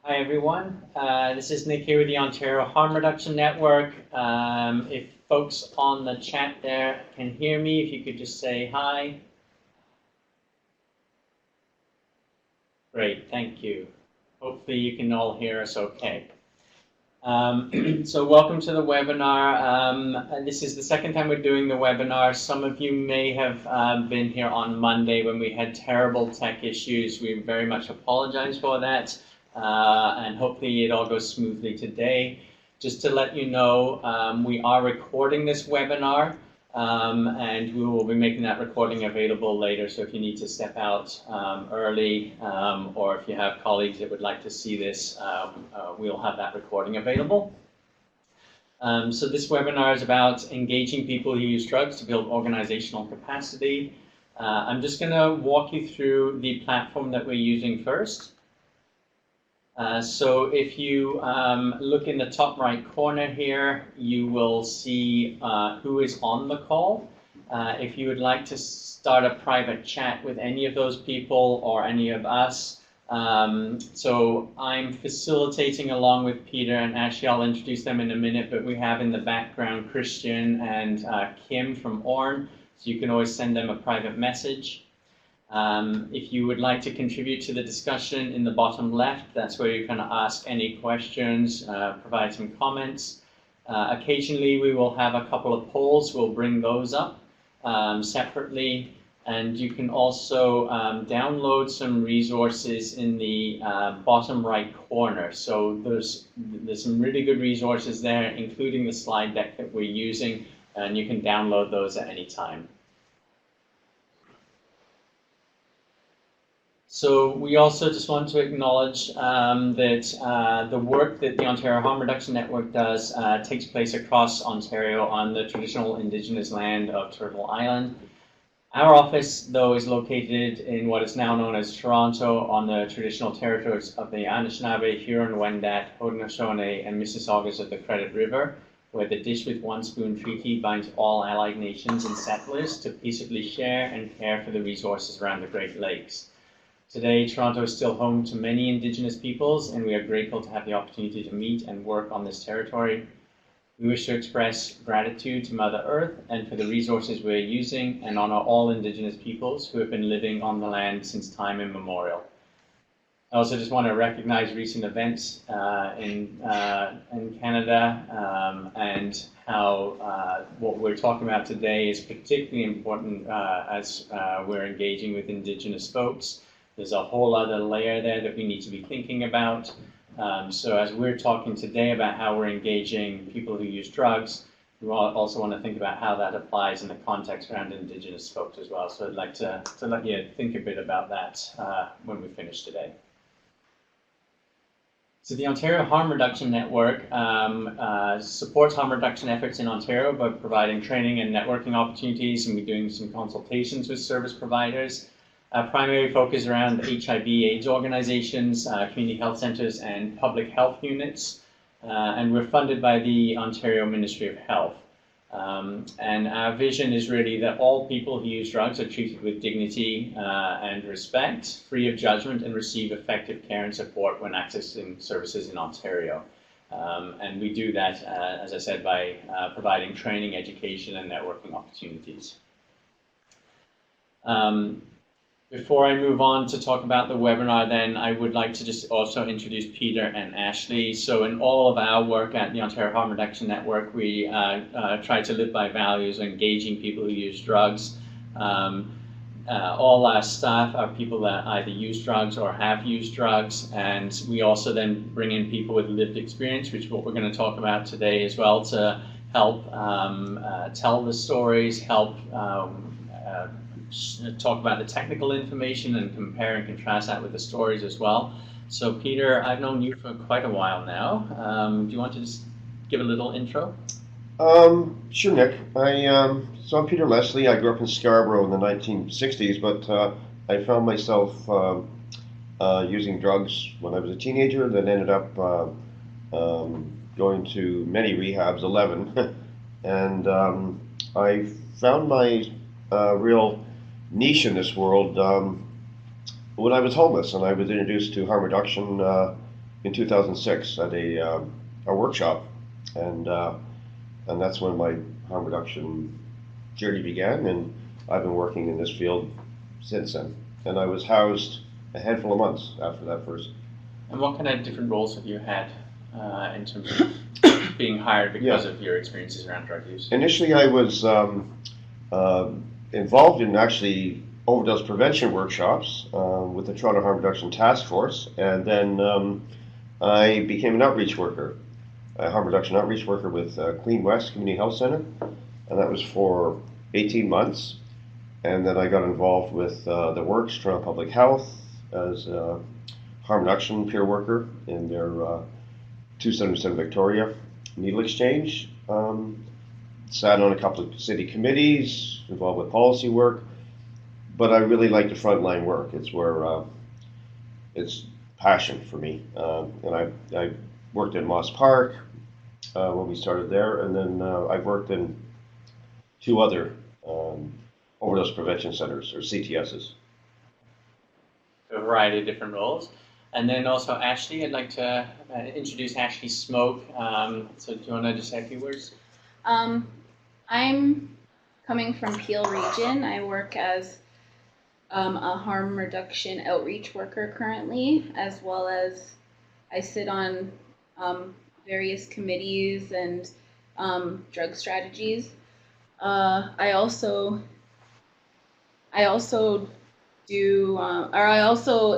Hi everyone, this is Nick here with the Ontario Harm Reduction Network. If folks on the chat there can hear me, if you could just say hi. Great, thank you. Hopefully you can all hear us okay. So welcome to the webinar. This is the second time we're doing the webinar. Some of you may have been here on Monday when we had terrible tech issues. We very much apologize for that. And hopefully it all goes smoothly today. Just to let you know, we are recording this webinar, and we will be making that recording available later. So if you need to step out early, or if you have colleagues that would like to see this, we'll have that recording available. So this webinar is about engaging people who use drugs to build organizational capacity. I'm just going to walk you through the platform that we're using first. So if you look in the top right corner here, you will see who is on the call. If you would like to start a private chat with any of those people or any of us, so I'm facilitating along with Peter, and actually I'll introduce them in a minute, but we have in the background Christian and Kim from OHRN, so you can always send them a private message. If you would like to contribute to the discussion in the bottom left, that's where you can ask any questions, provide some comments. Occasionally we will have a couple of polls, we'll bring those up separately, and you can also download some resources in the bottom right corner. So there's some really good resources there, including the slide deck that we're using, and you can download those at any time. So we also just want to acknowledge that the work that the Ontario Harm Reduction Network does takes place across Ontario on the traditional Indigenous land of Turtle Island. Our office, though, is located in what is now known as Toronto on the traditional territories of the Anishinaabe, Huron-Wendat, Haudenosaunee, and Mississaugas of the Credit River, where the Dish with One Spoon Treaty binds all allied nations and settlers to peaceably share and care for the resources around the Great Lakes. Today, Toronto is still home to many Indigenous peoples, and we are grateful to have the opportunity to meet and work on this territory. We wish to express gratitude to Mother Earth and for the resources we're using, and honor all Indigenous peoples who have been living on the land since time immemorial. I also just want to recognize recent events in Canada and how what we're talking about today is particularly important as we're engaging with Indigenous folks. There's a whole other layer there that we need to be thinking about. So as we're talking today about how we're engaging people who use drugs, we also want to think about how that applies in the context around Indigenous folks as well. So I'd like to let you think a bit about that when we finish today. So the Ontario Harm Reduction Network supports harm reduction efforts in Ontario by providing training and networking opportunities, and we're doing some consultations with service providers. Our primary focus around HIV/AIDS organizations, community health centers, and public health units. And we're funded by the Ontario Ministry of Health. And our vision is really that all people who use drugs are treated with dignity and respect, free of judgment, and receive effective care and support when accessing services in Ontario. And we do that, as I said, by providing training, education, and networking opportunities. Before I move on to talk about the webinar, then I would like to just also introduce Peter and Ashley. So in all of our work at the Ontario Harm Reduction Network, we try to live by values of engaging people who use drugs. All our staff are people that either use drugs or have used drugs, and we also then bring in people with lived experience, which is what we're going to talk about today as well, to help tell the stories, help talk about the technical information and compare and contrast that with the stories as well. So Peter, I've known you for quite a while now. Do you want to just give a little intro? Sure, Nick. So I'm Peter Leslie. I grew up in Scarborough in the 1960s, but I found myself using drugs when I was a teenager, then ended up going to many rehabs, 11, and I found my real niche in this world when I was homeless, and I was introduced to harm reduction in 2006 at a workshop, and that's when my harm reduction journey began, and I've been working in this field since then. And I was housed a handful of months after that first. And what kind of different roles have you had in terms of being hired because of your experiences around drug use? Initially, I was involved in actually overdose prevention workshops with the Toronto Harm Reduction Task Force, and then I became an outreach worker, a harm reduction outreach worker with Clean West Community Health Center, and that was for 18 months. And then I got involved with the Works, Toronto Public Health, as a harm reduction peer worker in their 277 Victoria needle exchange. Sat on a couple of city committees, involved with policy work, but I really like the frontline work. It's where it's passion for me. And I worked in Moss Park when we started there, and then I've worked in 2 other overdose prevention centers, or CTSs. A variety of different roles. And then also Ashley, I'd like to introduce Ashley Smoke. So do you want to just say a few words? I'm coming from Peel Region. I work as a harm reduction outreach worker currently, as well as I sit on various committees and drug strategies. I also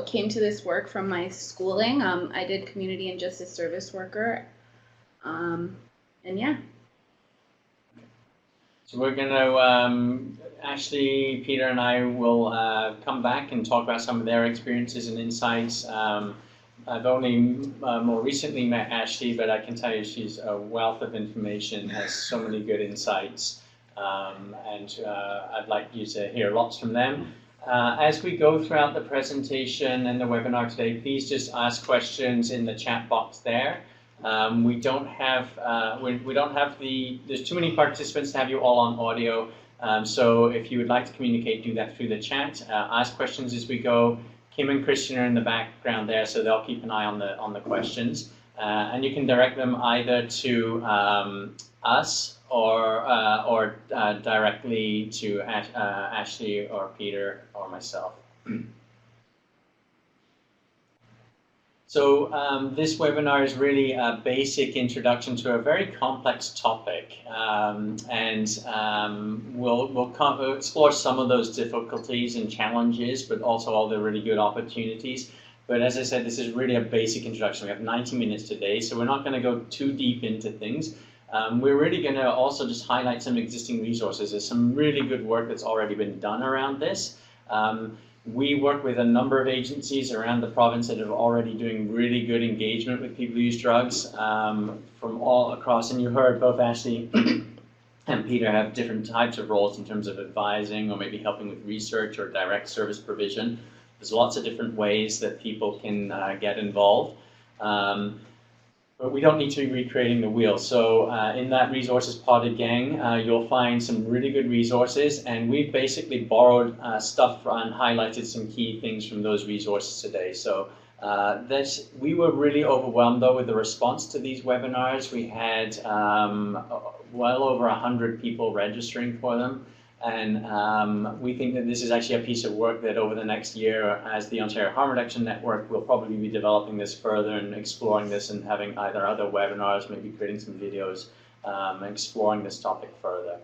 came to this work from my schooling. I did community and justice service worker, and yeah. So we're going to, Ashley, Peter, and I will come back and talk about some of their experiences and insights. I've only more recently met Ashley, but I can tell you she's a wealth of information, has so many good insights, and I'd like you to hear lots from them. As we go throughout the presentation and the webinar today, please just ask questions in the chat box there. We don't have there's too many participants to have you all on audio. So if you would like to communicate, do that through the chat. Ask questions as we go. Kim and Christian are in the background there, so they'll keep an eye on the questions. And you can direct them either to us or directly to Ashley or Peter or myself. So this webinar is really a basic introduction to a very complex topic, and we'll explore some of those difficulties and challenges, but also all the really good opportunities. But as I said, this is really a basic introduction. We have 90 minutes today, so we're not going to go too deep into things. We're really going to also just highlight some existing resources. There's some really good work that's already been done around this. We work with a number of agencies around the province that are already doing really good engagement with people who use drugs from all across. And you heard both Ashley and Peter have different types of roles in terms of advising or maybe helping with research or direct service provision. There's lots of different ways that people can get involved. But we don't need to be recreating the wheel. So in that resources pod gang, you'll find some really good resources, and we've basically borrowed stuff and highlighted some key things from those resources today. So we were really overwhelmed though with the response to these webinars. We had well over 100 people registering for them. And we think that this is actually a piece of work that over the next year, as the Ontario Harm Reduction Network, we'll probably be developing this further and exploring this and having either other webinars, maybe creating some videos, exploring this topic further.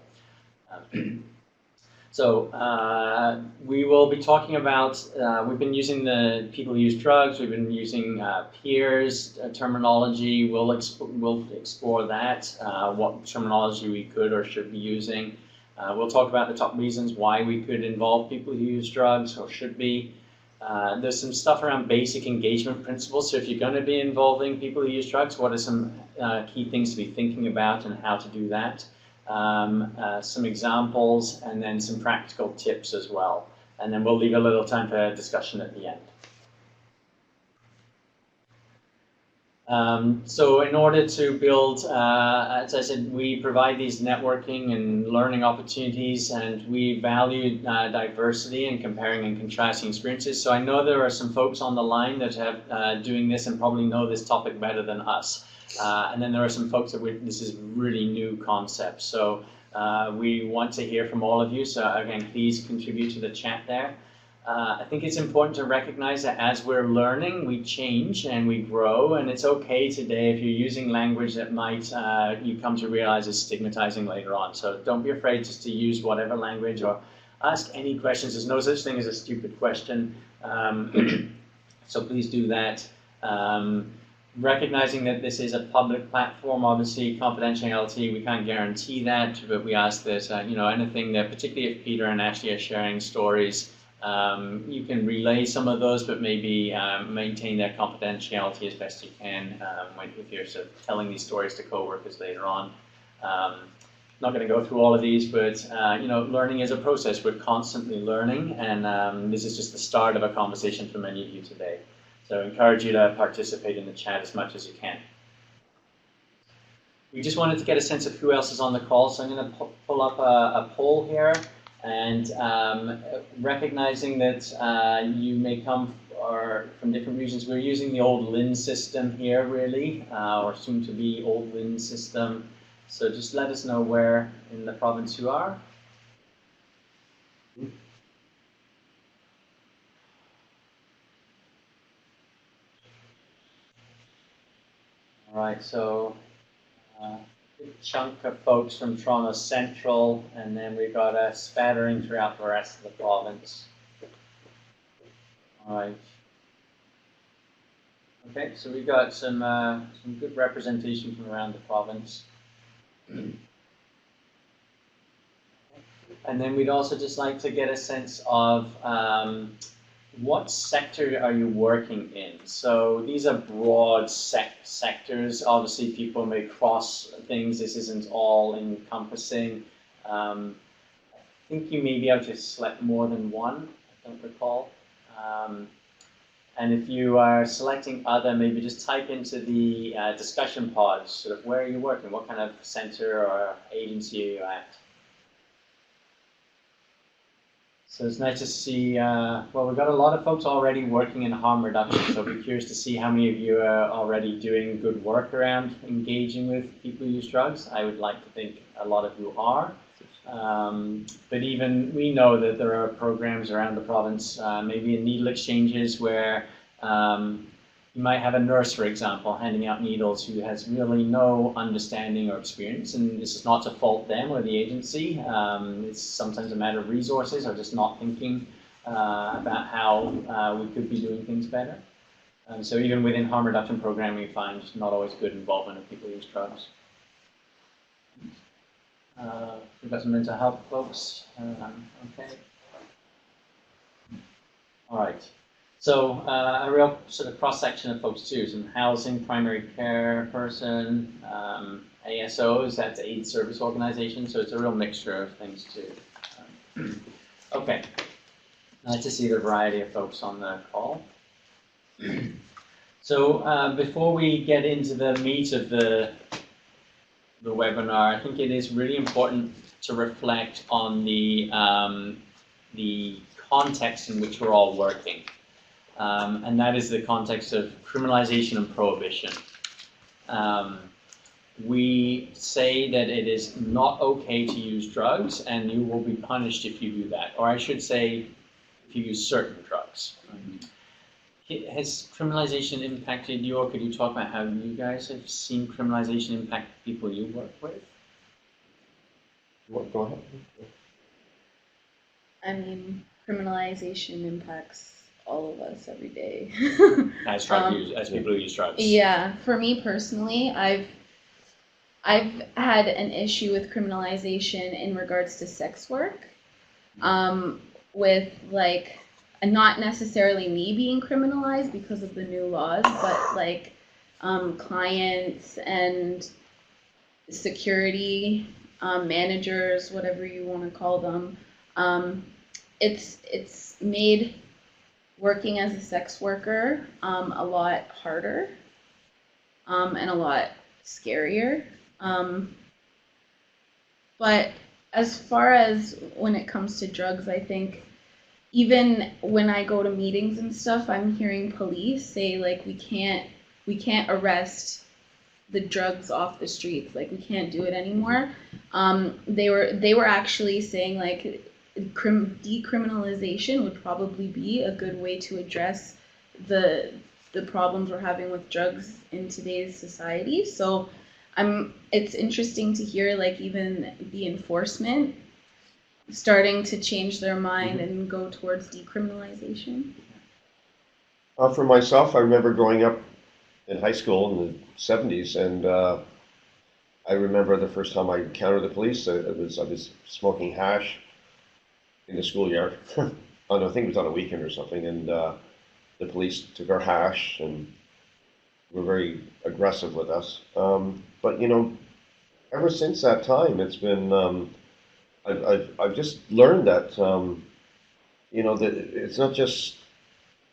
So we will be talking about, we've been using the people who use drugs, we've been using peers terminology. We'll explore that, what terminology we could or should be using. We'll talk about the top reasons why we could involve people who use drugs or should be. There's some stuff around basic engagement principles. So if you're going to be involving people who use drugs, what are some key things to be thinking about and how to do that? Some examples and then some practical tips as well. And then we'll leave a little time for discussion at the end. So in order to build, as I said, we provide these networking and learning opportunities, and we value diversity and comparing and contrasting experiences. So I know there are some folks on the line that have doing this and probably know this topic better than us. And then there are some folks that this is really new concept. So we want to hear from all of you. So again, please contribute to the chat there. I think it's important to recognize that as we're learning, we change and we grow, and it's okay today if you're using language that might you come to realize is stigmatizing later on. So don't be afraid just to use whatever language or ask any questions. There's no such thing as a stupid question. So please do that. Recognizing that this is a public platform, obviously confidentiality, we can't guarantee that, but we ask that anything that, particularly if Peter and Ashley are sharing stories, you can relay some of those, but maybe maintain their confidentiality as best you can if you're sort of telling these stories to coworkers later on. Not going to go through all of these, but learning is a process. We're constantly learning, and this is just the start of a conversation for many of you today. So I encourage you to participate in the chat as much as you can. We just wanted to get a sense of who else is on the call, so I'm going to pull up a poll here. And recognizing that you may come from different regions, we're using the old LIN system here, really, or soon to be old LIN system. So just let us know where in the province you are. All right, so a big chunk of folks from Toronto Central, and then we've got a spattering throughout the rest of the province. All right. Okay, so we've got some good representation from around the province. And then we'd also just like to get a sense of what sector are you working in? So these are broad sectors. Obviously, people may cross things. This isn't all encompassing. I think you may be able to select more than one, I don't recall. And if you are selecting other, maybe just type into the discussion pods, sort of where are you working? What kind of center or agency are you at? So it's nice to see, well, we've got a lot of folks already working in harm reduction, so I'll be curious to see how many of you are already doing good work around engaging with people who use drugs. I would like to think a lot of you are. But even we know that there are programs around the province, maybe in needle exchanges, where you might have a nurse, for example, handing out needles who has really no understanding or experience, and this is not to fault them or the agency. It's sometimes a matter of resources or just not thinking about how we could be doing things better. So even within harm reduction programming, we find not always good involvement of people who use drugs. We've got some mental health folks. Okay. All right. So a real sort of cross-section of folks too. Some housing, primary care person, ASOs, that's aid service organizations. So it's a real mixture of things too. Okay. Nice to see the variety of folks on the call. So before we get into the meat of the webinar, I think it is really important to reflect on the context in which we're all working. And that is the context of criminalization and prohibition. We say that it is not okay to use drugs, and you will be punished if you do that. Or I should say, if you use certain drugs. Has criminalization impacted you, or could you talk about how you guys have seen criminalization impact people you work with? Go ahead. I mean, criminalization impacts all of us every day. As people who use drugs. Yeah, for me personally, I've had an issue with criminalization in regards to sex work, with like, not necessarily me being criminalized because of the new laws, but like clients and security managers, whatever you want to call them. It's made working as a sex worker a lot harder. and a lot scarier. But as far as when it comes to drugs, I think even when I go to meetings and stuff, I'm hearing police say like we can't arrest the drugs off the streets. Like we can't do it anymore. They were actually saying like decriminalization would probably be a good way to address the the problems we're having with drugs in today's society. So it's interesting to hear like even the enforcement starting to change their mind and go towards decriminalization. For myself, I remember growing up in high school in the 70s, and I remember the first time I encountered the police. I was smoking hash in the schoolyard. I think it was on a weekend or something, and the police took our hash and were very aggressive with us. But ever since that time, it's been I've just learned that that it's not just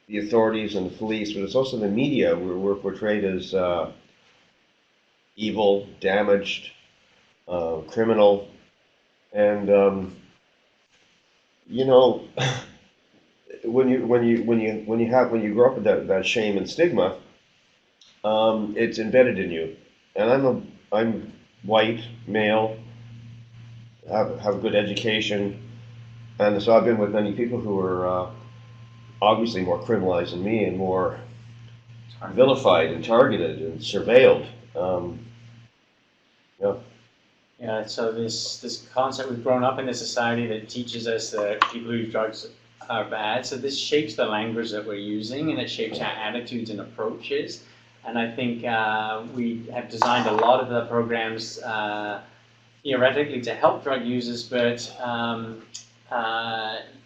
the authorities and the police, but it's also the media. We're portrayed as evil, damaged, criminal, and when you grow up with that shame and stigma, it's embedded in you. And I'm white, male, have a good education, and so I've been with many people who are obviously more criminalized than me and more vilified and targeted and surveilled. Yeah. Yeah, so this concept, we've grown up in a society that teaches us that people who use drugs are bad. So this shapes the language that we're using, and it shapes our attitudes and approaches. And I think we have designed a lot of the programs theoretically to help drug users, but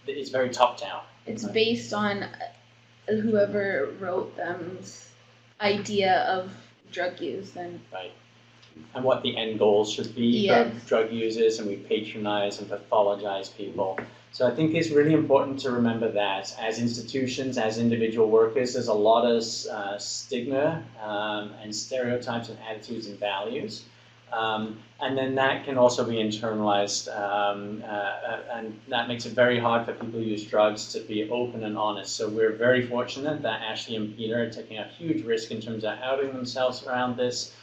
it's very top down. It's based on whoever wrote them's idea of drug use and right. And what the end goals should be for drug users, and we patronize and pathologize people. So I think it's really important to remember that as institutions, as individual workers, there's a lot of stigma and stereotypes and attitudes and values. And then that can also be internalized, and that makes it very hard for people who use drugs to be open and honest. So we're very fortunate that Ashley and Peter are taking a huge risk in terms of outing themselves around this.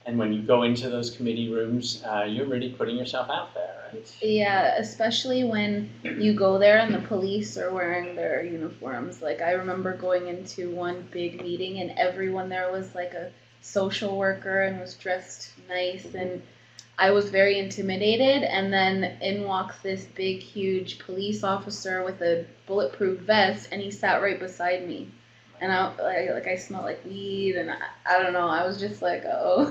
And when you go into those committee rooms, you're really putting yourself out there, right? Yeah, especially when you go there and the police are wearing their uniforms. Like I remember going into one big meeting and everyone there was like a social worker and was dressed nice, and I was very intimidated. And then in walks this big, huge police officer with a bulletproof vest, and he sat right beside me. And I smelled like weed, and I don't know. I was just like, oh.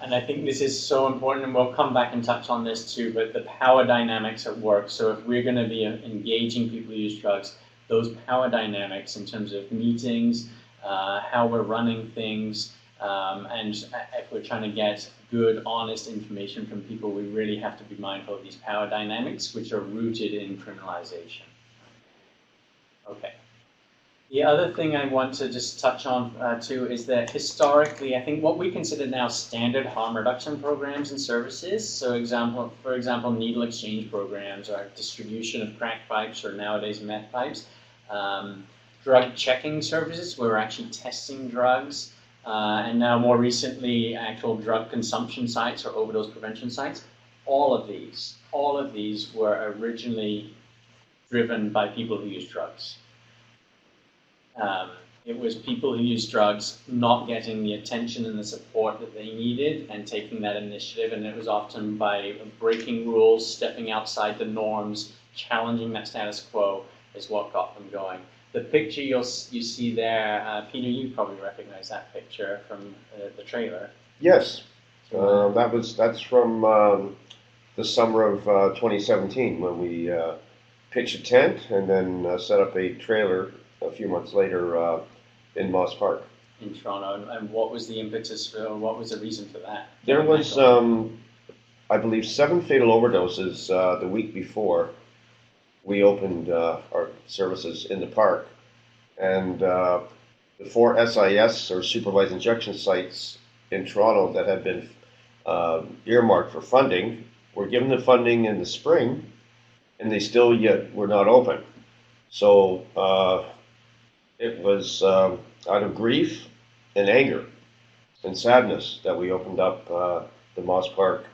And I think this is so important, and we'll come back and touch on this too, but the power dynamics at work. So if we're going to be engaging people who use drugs, those power dynamics in terms of meetings, how we're running things, and if we're trying to get good, honest information from people, we really have to be mindful of these power dynamics, which are rooted in criminalization. Okay. The other thing I want to just touch on too is that historically, I think what we consider now standard harm reduction programs and services, so for example, needle exchange programs or distribution of crack pipes or nowadays meth pipes, drug checking services where we're actually testing drugs, and now more recently actual drug consumption sites or overdose prevention sites. All of these were originally driven by people who use drugs. It was people who used drugs not getting the attention and the support that they needed and taking that initiative, and it was often by breaking rules, stepping outside the norms, challenging that status quo is what got them going. The picture you see there, Peter, you probably recognize that picture from the trailer. Yes, that's from the summer of 2017 when we pitched a tent and then set up a trailer a few months later in Moss Park. In Toronto, and what was the impetus for, what was the reason for that? There was, I believe, 7 fatal overdoses the week before we opened our services in the park, and the 4 SIS or supervised injection sites in Toronto that had been earmarked for funding were given the funding in the spring, and they still yet were not open. So it was out of grief and anger and sadness that we opened up the Moss Park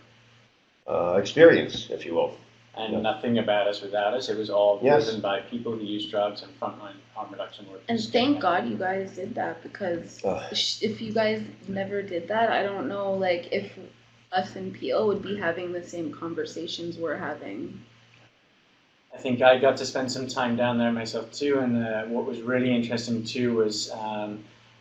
experience, if you will. And nothing about us without us. It was all Yes. driven by people who use drugs and frontline harm reduction work. And thank God you guys did that, because if you guys never did that, I don't know, like, if us in Peel would be having the same conversations we're having. I think I got to spend some time down there myself too, and what was really interesting too was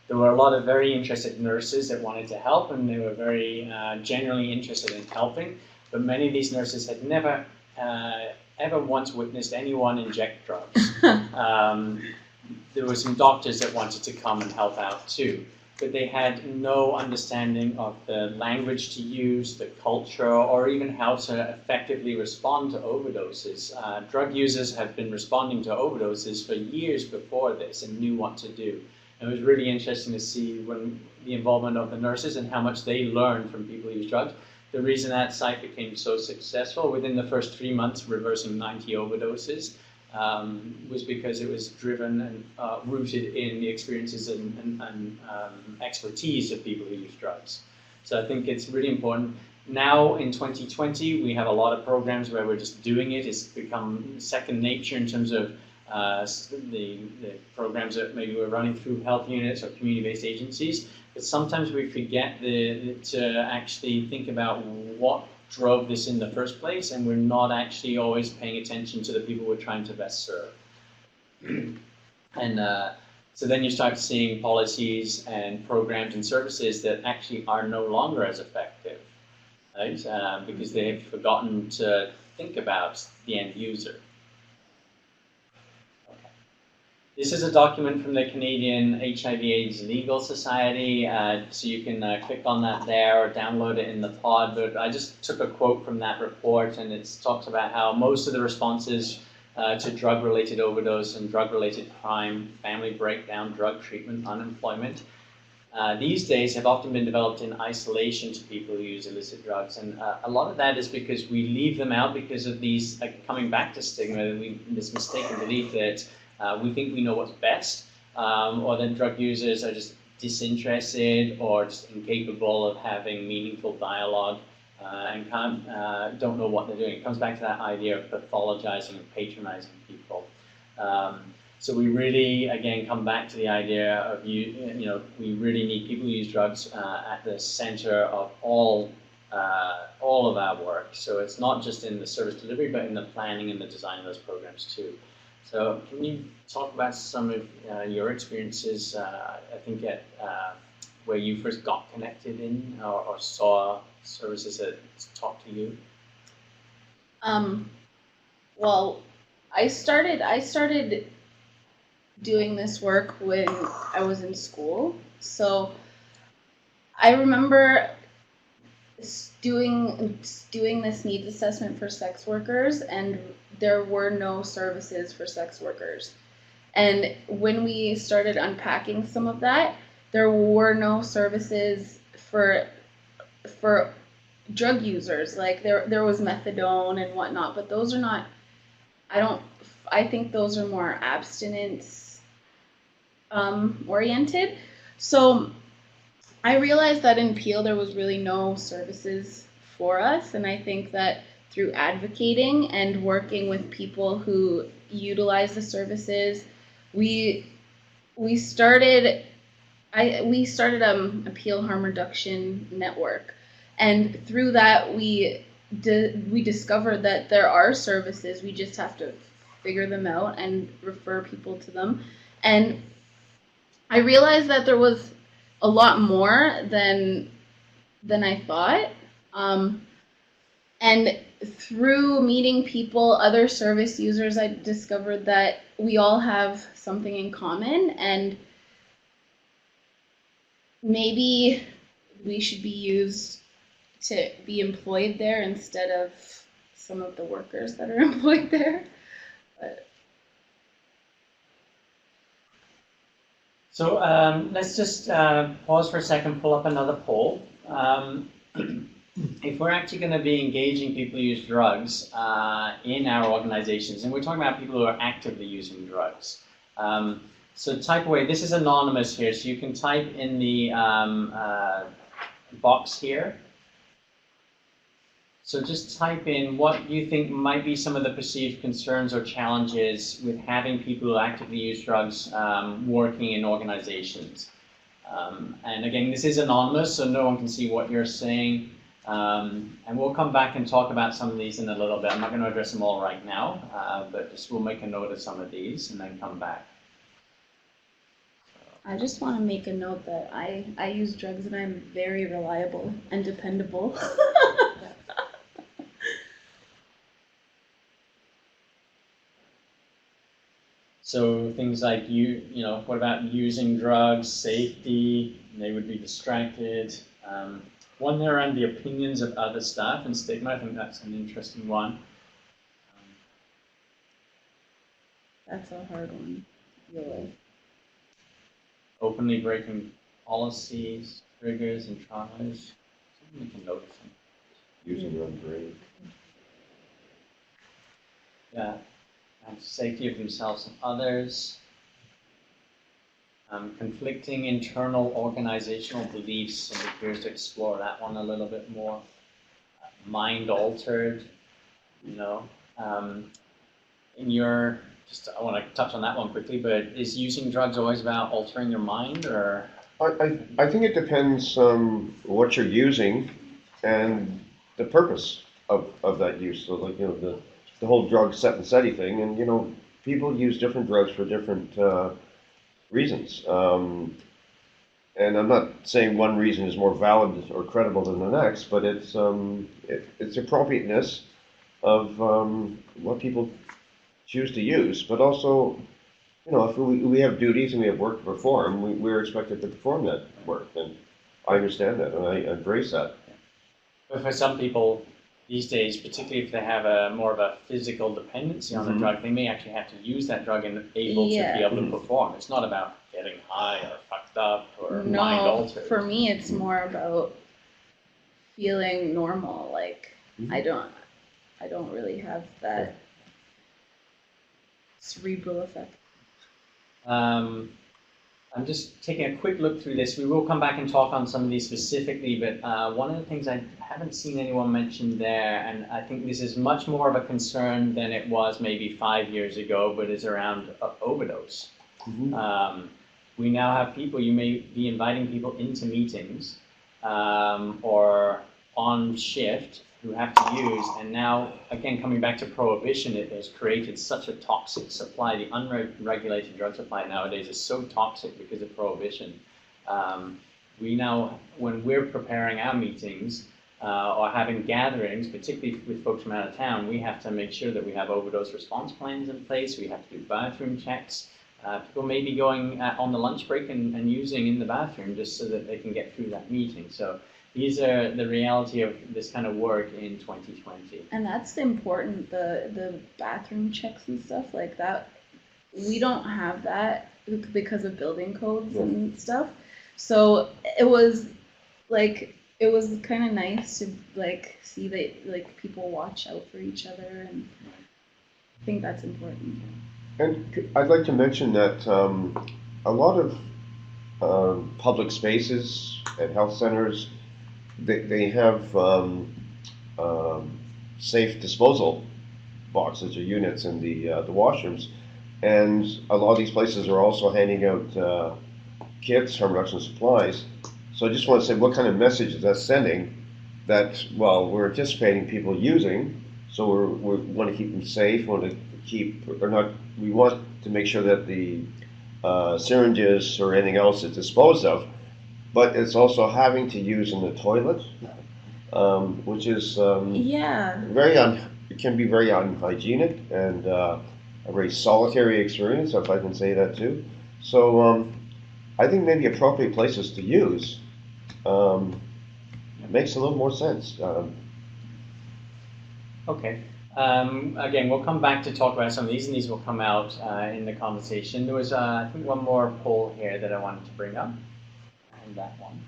there were a lot of very interested nurses that wanted to help, and they were very genuinely interested in helping, but many of these nurses had never ever once witnessed anyone inject drugs. There were some doctors that wanted to come and help out too, but they had no understanding of the language to use, the culture, or even how to effectively respond to overdoses. Drug users have been responding to overdoses for years before this and knew what to do. And it was really interesting to see when the involvement of the nurses and how much they learned from people who use drugs. The reason that site became so successful within the first 3 months, reversing 90 overdoses, was because it was driven and rooted in the experiences and expertise of people who use drugs. So I think it's really important. Now in 2020, we have a lot of programs where we're just doing it. It's become second nature in terms of the programs that maybe we're running through health units or community-based agencies. But sometimes we forget to actually think about what drove this in the first place, and we're not actually always paying attention to the people we're trying to best serve. And so then you start seeing policies and programs and services that actually are no longer as effective, right? Because they've forgotten to think about the end user. This is a document from the Canadian HIV/AIDS Legal Society, so you can click on that there or download it in the pod, but I just took a quote from that report, and it talks about how most of the responses to drug-related overdose and drug-related crime, family breakdown, drug treatment, unemployment, these days have often been developed in isolation to people who use illicit drugs, and a lot of that is because we leave them out because of these, coming back to stigma, this mistaken belief that we think we know what's best, or that drug users are just disinterested or just incapable of having meaningful dialogue and don't know what they're doing. It comes back to that idea of pathologizing and patronizing people. So we really, again, come back to the idea of we really need people who use drugs at the center of all of our work. So it's not just in the service delivery, but in the planning and the design of those programs too. So can you talk about some of your experiences, I think at where you first got connected in or saw services that talked to you? Well, I started doing this work when I was in school. So I remember doing this needs assessment for sex workers, and there were no services for sex workers. And when we started unpacking some of that, there were no services for drug users. Like there was methadone and whatnot, but those are not, I think those are more abstinence oriented. So I realized that in Peel there was really no services for us, and I think that through advocating and working with people who utilize the services, we started a Peel harm reduction network, and through that we discovered that there are services. We just have to figure them out and refer people to them. And I realized that there was a lot more than I thought. And through meeting people, other service users, I discovered that we all have something in common, and maybe we should be used to be employed there instead of some of the workers that are employed there. But So let's just pause for a second, pull up another poll. If we're actually going to be engaging people who use drugs in our organizations, and we're talking about people who are actively using drugs, so type away. This is anonymous here, so you can type in the box here. So just type in what you think might be some of the perceived concerns or challenges with having people who actively use drugs working in organizations. And again, this is anonymous, so no one can see what you're saying. And we'll come back and talk about some of these in a little bit. I'm not going to address them all right now, but just we'll make a note of some of these and then come back. I just want to make a note that I use drugs and I'm very reliable and dependable. So things like what about using drugs, safety? They would be distracted. One there around the opinions of other staff and stigma. I think that's an interesting one. That's a hard one to deal with. Openly breaking policies, triggers, and traumas. Something we can notice. Using your own brain. Yeah. And safety of themselves and others. Conflicting internal organizational beliefs, and it appears to explore that one a little bit more. Mind altered, in your, I want to touch on that one quickly, but is using drugs always about altering your mind, or? I think it depends on what you're using and the purpose of that use. So like, the whole drug set and SETI thing, and people use different drugs for different reasons. And I'm not saying one reason is more valid or credible than the next, but it's appropriateness of what people choose to use. But also, if we have duties and we have work to perform, we're expected to perform that work, and I understand that and I embrace that. But for some people these days, particularly if they have more of a physical dependency on the drug, they may actually have to use that drug and able to be able to perform. It's not about getting high or fucked up or mind altered. For me, it's more about feeling normal. Like I don't really have that cerebral effect. I'm just taking a quick look through this. We will come back and talk on some of these specifically, but one of the things I haven't seen anyone mention there, and I think this is much more of a concern than it was maybe 5 years ago, but is around overdose. We now have people, you may be inviting people into meetings or on shift who have to use, and now, again, coming back to prohibition, it has created such a toxic supply. The unregulated drug supply nowadays is so toxic because of prohibition. We now, when we're preparing our meetings or having gatherings, particularly with folks from out of town, we have to make sure that we have overdose response plans in place. We have to do bathroom checks. People may be going on the lunch break and using in the bathroom just so that they can get through that meeting. So these are the reality of this kind of work in 2020. And that's important, the bathroom checks and stuff like that. We don't have that because of building codes and stuff. So it was kind of nice to see that people watch out for each other, and I think that's important. And I'd like to mention that a lot of public spaces and health centers, they have safe disposal boxes or units in the washrooms, and a lot of these places are also handing out kits, harm reduction supplies. So I just want to say, what kind of message is that sending? That, well, we're anticipating people using, so we want to keep them safe. We want to make sure that the syringes or anything else is disposed of. But it's also having to use in the toilet, which is it can be very unhygienic and a very solitary experience, if I can say that too. So I think maybe appropriate places to use makes a little more sense. Okay. Again, we'll come back to talk about some of these, and these will come out in the conversation. There was, I think, one more poll here that I wanted to bring up, and that one.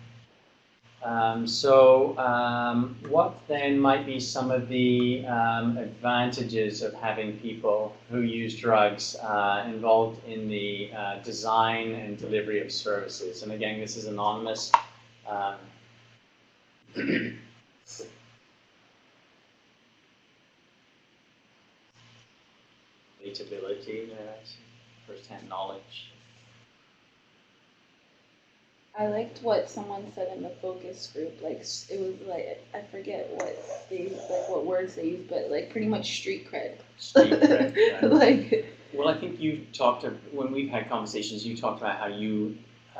What then might be some of the advantages of having people who use drugs involved in the design and delivery of services? And again, this is anonymous. Relatability, first-hand knowledge. I liked what someone said in the focus group. Like it was like I forget what they like what words they used, but like pretty much street cred. Street cred. Right. Like. Well, I think you talked when we've had conversations. You talked about how you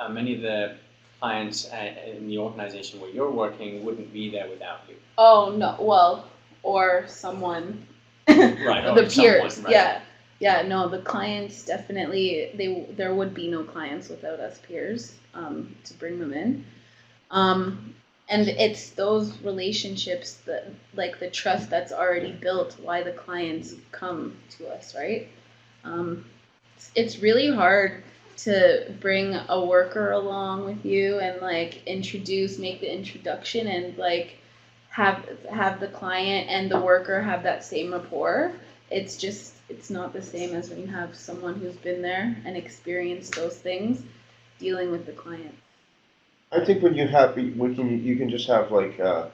many of the clients in the organization where you're working wouldn't be there without you. Oh no! Well, or someone. Right. The peers. Someone, right. Yeah. Yeah. No, the clients definitely. There would be no clients without us peers. To bring them in. And it's those relationships that, like the trust that's already built, why the clients come to us, right? It's really hard to bring a worker along with you and like make the introduction and like have the client and the worker have that same rapport. It's not the same as when you have someone who's been there and experienced those things. Dealing with the client. I think when you can just have like a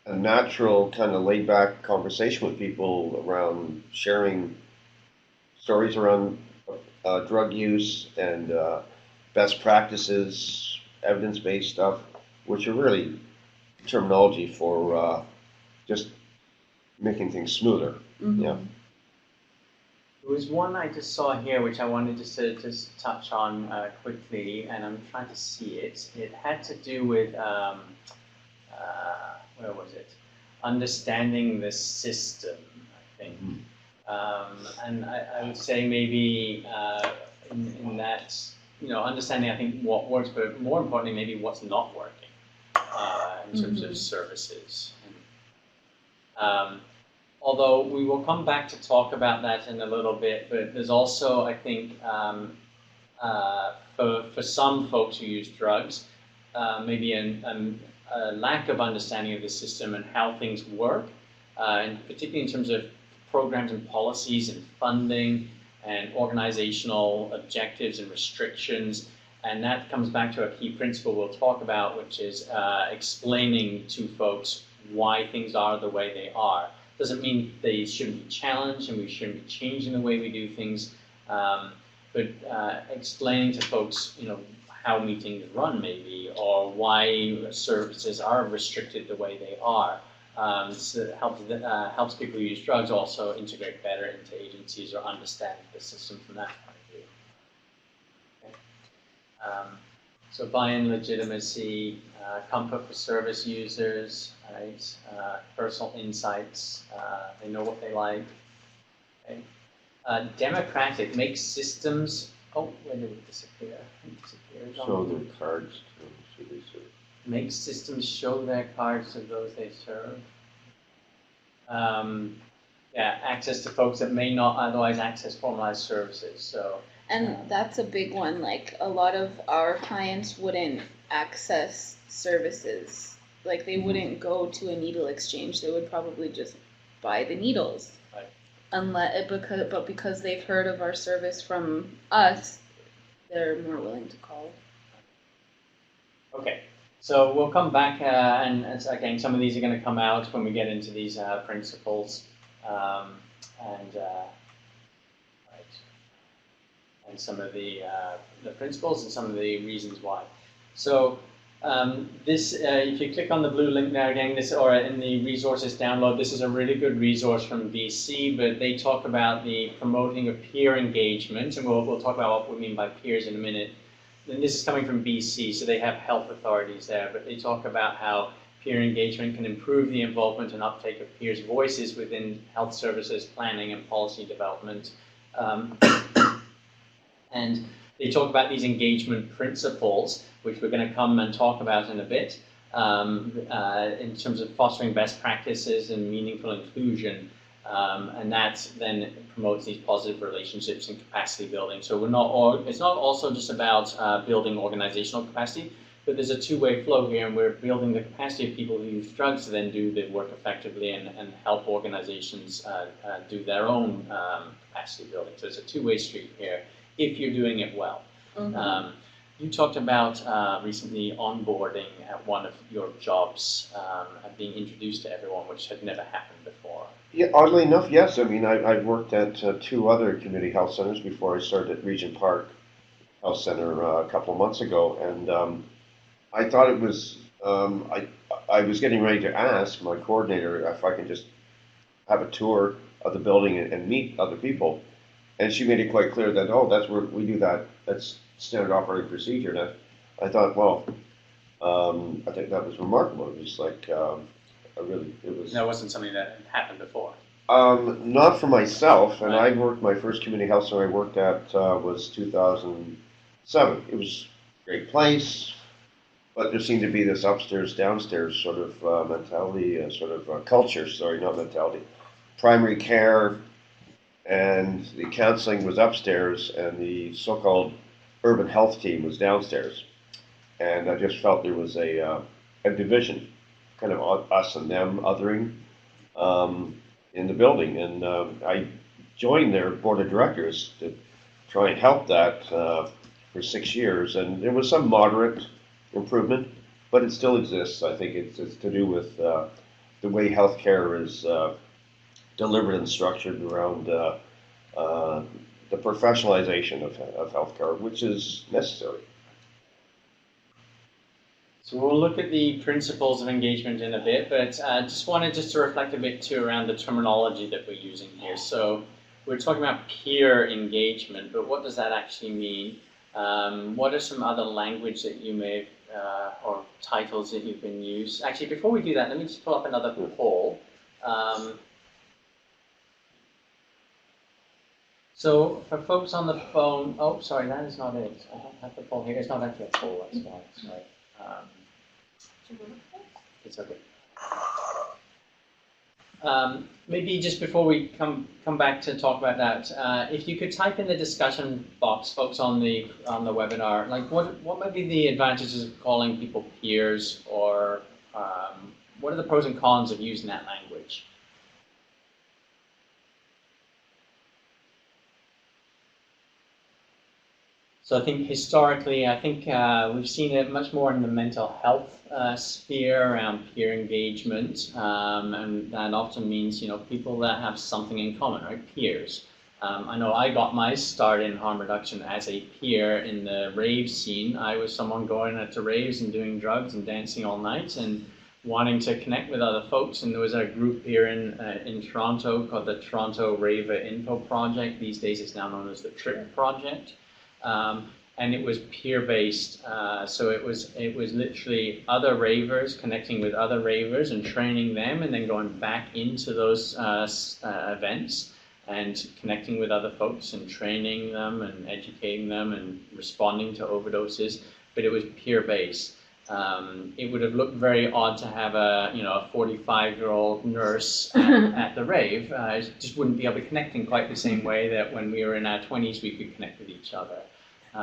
natural kind of laid back conversation with people around sharing stories around drug use and best practices, evidence based stuff, which are really terminology for just making things smoother. Mm-hmm. Yeah. There was one I just saw here which I wanted to just touch on quickly, and I'm trying to see it. It had to do with, where was it? Understanding the system, I think. And I would say maybe in that, understanding, I think, what works, but more importantly, maybe what's not working in terms of services. Although we will come back to talk about that in a little bit, but there's also, I think, for some folks who use drugs, maybe a lack of understanding of the system and how things work, and particularly in terms of programs and policies and funding and organizational objectives and restrictions. And that comes back to a key principle we'll talk about, which is explaining to folks why things are the way they are. Doesn't mean they shouldn't be challenged and we shouldn't be changing the way we do things, but explaining to folks, how meetings run maybe, or why services are restricted the way they are. So it helps people who use drugs also integrate better into agencies or understand the system from that point of view. Okay. So buy-in, legitimacy, comfort for service users, right? Personal insights, they know what they like. Okay. Democratic, makes systems, where did it disappear? It disappeared. Show their cards to who they serve. Make systems show their cards to those they serve. Access to folks that may not otherwise access formalized services. So. And that's a big one. Like a lot of our clients wouldn't access services. Like they wouldn't go to a needle exchange. They would probably just buy the needles. Right. Because they've heard of our service from us, they're more willing to call. Okay. So we'll come back and again, some of these are going to come out when we get into these principles and some of the principles and some of the reasons why. So if you click on the blue link there again, or in the resources download, this is a really good resource from BC, but they talk about the promoting of peer engagement, and we'll talk about what we mean by peers in a minute. And this is coming from BC, so they have health authorities there, but they talk about how peer engagement can improve the involvement and uptake of peers' voices within health services planning and policy development. And they talk about these engagement principles, which we're going to come and talk about in a bit, in terms of fostering best practices and meaningful inclusion. And that then promotes these positive relationships and capacity building. So we're not, it's not also just about building organizational capacity, but there's a two-way flow here, and we're building the capacity of people who use drugs to then do the work effectively and help organizations do their own capacity building. So it's a two-way street here if you're doing it well. Mhm. You talked about recently onboarding at one of your jobs and being introduced to everyone, which had never happened before. Yeah, oddly enough, yes. I mean, I've worked at two other community health centers before I started at Regent Park Health Center a couple of months ago, and I thought it was I was getting ready to ask my coordinator if I could just have a tour of the building and meet other people, and she made it quite clear that that's where we do that. That's standard operating procedure. And I thought, well, I think that was remarkable. It was like it was. That wasn't something that had happened before. Not for myself, and Right. I worked, my first community health center I worked at was 2007. It was a great place, but there seemed to be this upstairs, downstairs sort of mentality, culture, sorry, not mentality. Primary care and the counseling was upstairs, and the so-called urban health team was downstairs. And I just felt there was a division, kind of us and them, othering. In the building, and I joined their board of directors to try and help that for 6 years, and there was some moderate improvement, but it still exists. I think it's to do with the way healthcare is delivered and structured around the professionalization of healthcare, which is necessary. So we'll look at the principles of engagement in a bit, but just wanted to reflect a bit too around the terminology that we're using here. So we're talking about peer engagement, but what does that actually mean? What are some other language that you may, or titles that you've been used? Actually, before we do that, let me just pull up another poll. So for folks on the phone, oh, sorry, that is not it. I don't have the poll here. It's not actually a poll, that's why. Sorry. It's okay. Maybe just before we come back to talk about that, if you could type in the discussion box, folks on the webinar, like what might be the advantages of calling people peers, or what are the pros and cons of using that language? So I think historically, we've seen it much more in the mental health sphere around peer engagement, and that often means people that have something in common, right? Peers. I know I got my start in harm reduction as a peer in the rave scene. I was someone going to raves and doing drugs and dancing all night and wanting to connect with other folks. And there was a group here in Toronto called the Toronto Raver Info Project. These days it's now known as the TRIP Project. And it was peer-based, so it was literally other ravers connecting with other ravers and training them, and then going back into those events and connecting with other folks and training them and educating them and responding to overdoses. But it was peer-based. It would have looked very odd to have a 45-year-old nurse at the rave. Just wouldn't be able to connect in quite the same way that when we were in our 20s we could connect with each other.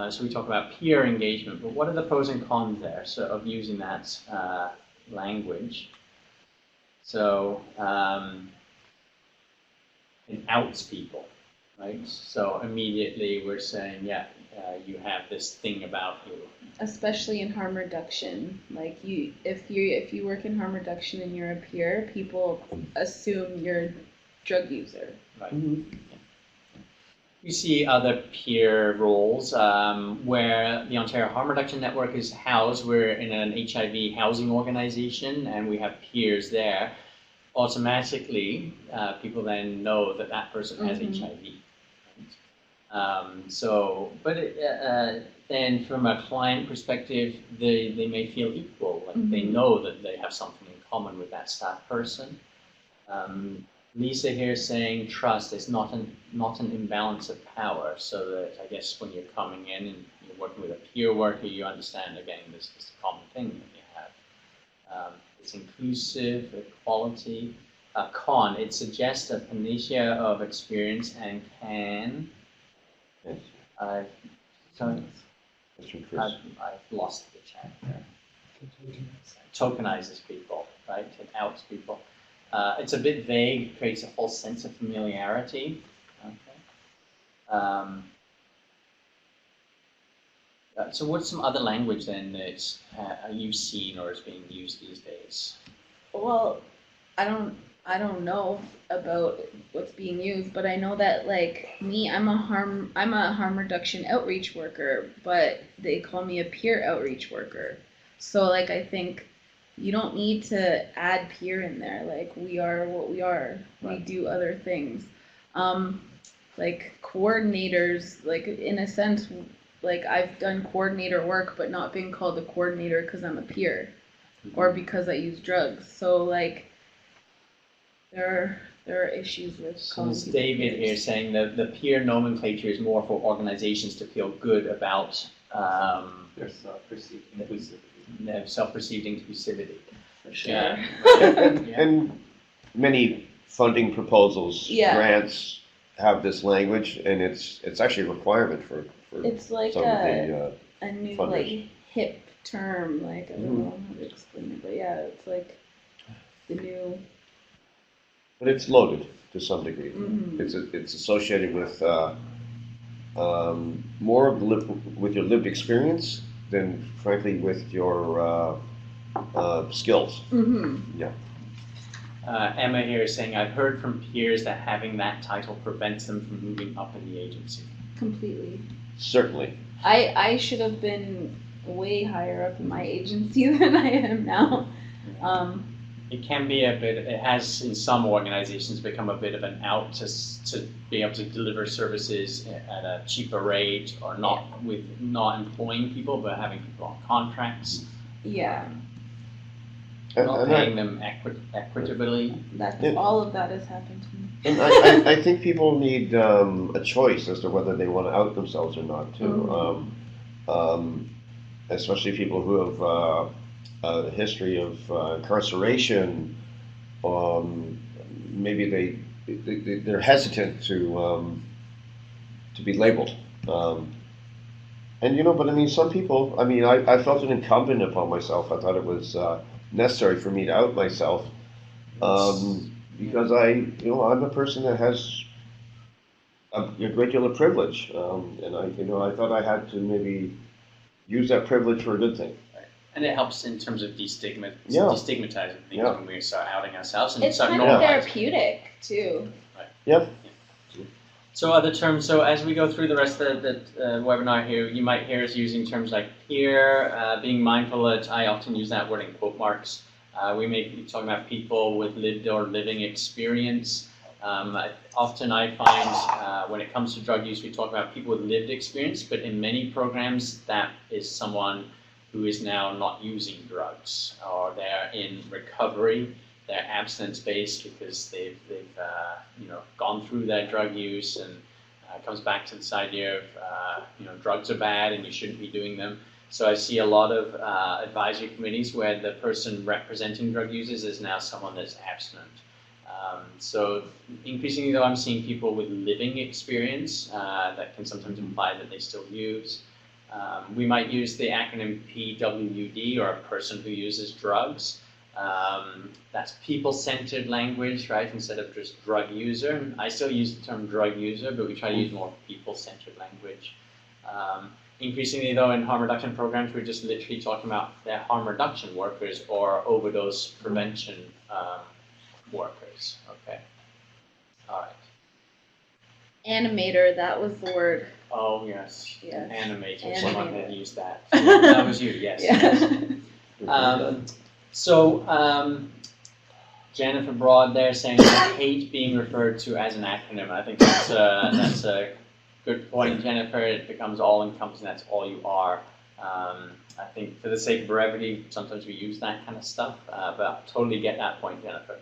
So we talk about peer engagement, but what are the pros and cons there of using that language? So it outs people, right? So immediately we're saying, you have this thing about you. Especially in harm reduction, like if you work in harm reduction and you're a peer, people assume you're a drug user. Right. Mm-hmm. We see other peer roles where the Ontario Harm Reduction Network is housed. We're in an HIV housing organization, and we have peers there. Automatically, people then know that that person has HIV. Then from a client perspective, they may feel equal. Like they know that they have something in common with that staff person. Lisa here saying trust is not an imbalance of power, so that I guess when you're coming in and you're working with a peer worker, you understand again this common thing that you have. It's inclusive, equality. con. It suggests a panacea of experience and can. Yes. Sorry, That's from Chris. I've lost the chat there. Tokenizes people, right? It outs people. It's a bit vague, creates a false sense of familiarity. Okay. So what's some other language then that you've seen or is being used these days? Well, I don't know about what's being used, but I know that like me, I'm a harm reduction outreach worker, but they call me a peer outreach worker. So like I think you don't need to add peer in there. Like we are what we are. Right. We do other things. Like coordinators, like in a sense, like I've done coordinator work, but not being called a coordinator because I'm a peer or because I use drugs. So like there are issues with So calling it's people David here peers. saying that the peer nomenclature is more for organizations to feel good about They're self-perceived their self-perceived inclusivity. For sure. Yeah. And many funding proposals, Yeah. grants have this language, and it's actually a requirement for It's like some of the. a new funders. like hip term, like I don't know how to explain it, but yeah, it's like the new. But it's loaded to some degree. Mhm. It's associated with more with your lived experience than, frankly, with your skills. Mm-hmm. Yeah. Emma here is saying, I've heard from peers that having that title prevents them from moving up in the agency. Completely. Certainly. I should have been way higher up in my agency than I am now. It can be a bit, it has in some organizations become a bit of an out to be able to deliver services at a cheaper rate or not employing people but having people on contracts. Yeah, Not paying them equitably. all of that has happened to me. And I think people need a choice as to whether they want to out themselves or not, too. Especially people who have a history of incarceration. Maybe they're hesitant to be labeled. And but I mean, some people. I mean, I felt it incumbent upon myself. I thought it was necessary for me to out myself. Because I'm a person that has a great deal of privilege, and I thought I had to maybe use that privilege for a good thing. And it helps in terms of destigmatizing things Yeah. when we start outing ourselves and It's start kind of normalizing. therapeutic too. Yep. So other terms, so as we go through the rest of the webinar here, you might hear us using terms like peer, being mindful that I often use that word in quote marks. We may be talking about people with lived or living experience. Often I find when it comes to drug use, we talk about people with lived experience, but in many programs that is someone who is now not using drugs or they're in recovery. They're abstinence-based because they've gone through their drug use, and it comes back to this idea of drugs are bad and you shouldn't be doing them. So I see a lot of advisory committees where the person representing drug users is now someone that's abstinent. So increasingly, though, I'm seeing people with living experience that can sometimes imply that they still use. We might use the acronym PWUD, or a person who uses drugs. That's people-centered language, right, instead of just drug user. I still use the term drug user, but we try to use more people-centered language. Increasingly, though, in harm reduction programs, we're just literally talking about their harm reduction workers or overdose prevention workers. Okay. All right. Animator, that was the word. Oh, yes. Yeah. Animator. Someone Animator. had used that. That was you, yes. Yeah. Jennifer Broad there saying, I hate being referred to as an acronym. I think that's a good point, Jennifer. It becomes all-encompassing. That's all you are. I think for the sake of brevity, sometimes we use that kind of stuff, but I totally get that point, Jennifer.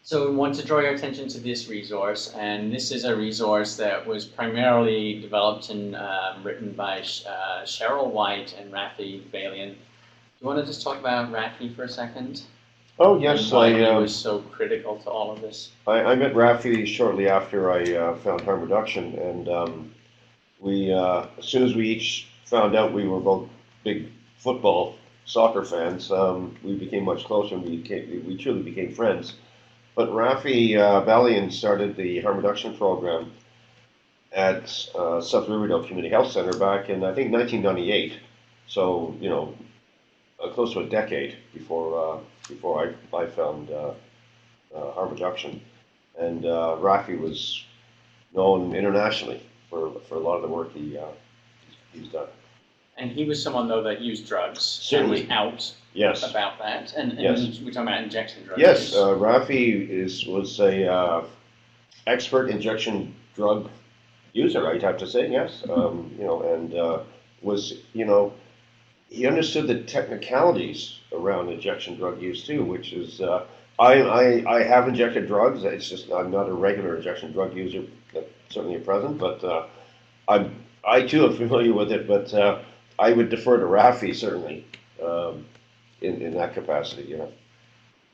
So we want to draw your attention to this resource, and this is a resource that was primarily developed and written by Cheryl White and Rafi Balian. Do you want to just talk about Rafi for a second? Oh, yes, and why he was so critical to all of this. I met Rafi shortly after I found harm reduction, and as soon as we each found out we were both big soccer fans, we became much closer, and we truly became friends. But Rafi Balian started the harm reduction program at South Riverdale Community Health Center back in, I think, 1998. So, close to a decade before I found harm reduction. And Rafi was known internationally for a lot of the work he's done. And he was someone, though, that used drugs. Certainly. And was out Yes. about that. And Yes. we're talking about injection drugs. Yes, Rafi was a expert injection drug user, I'd have to say, yes. Was, he understood the technicalities around injection drug use too, which is, I have injected drugs. It's just, I'm not a regular injection drug user, certainly at present, but I too am familiar with it, but I would defer to Rafi, certainly, in that capacity,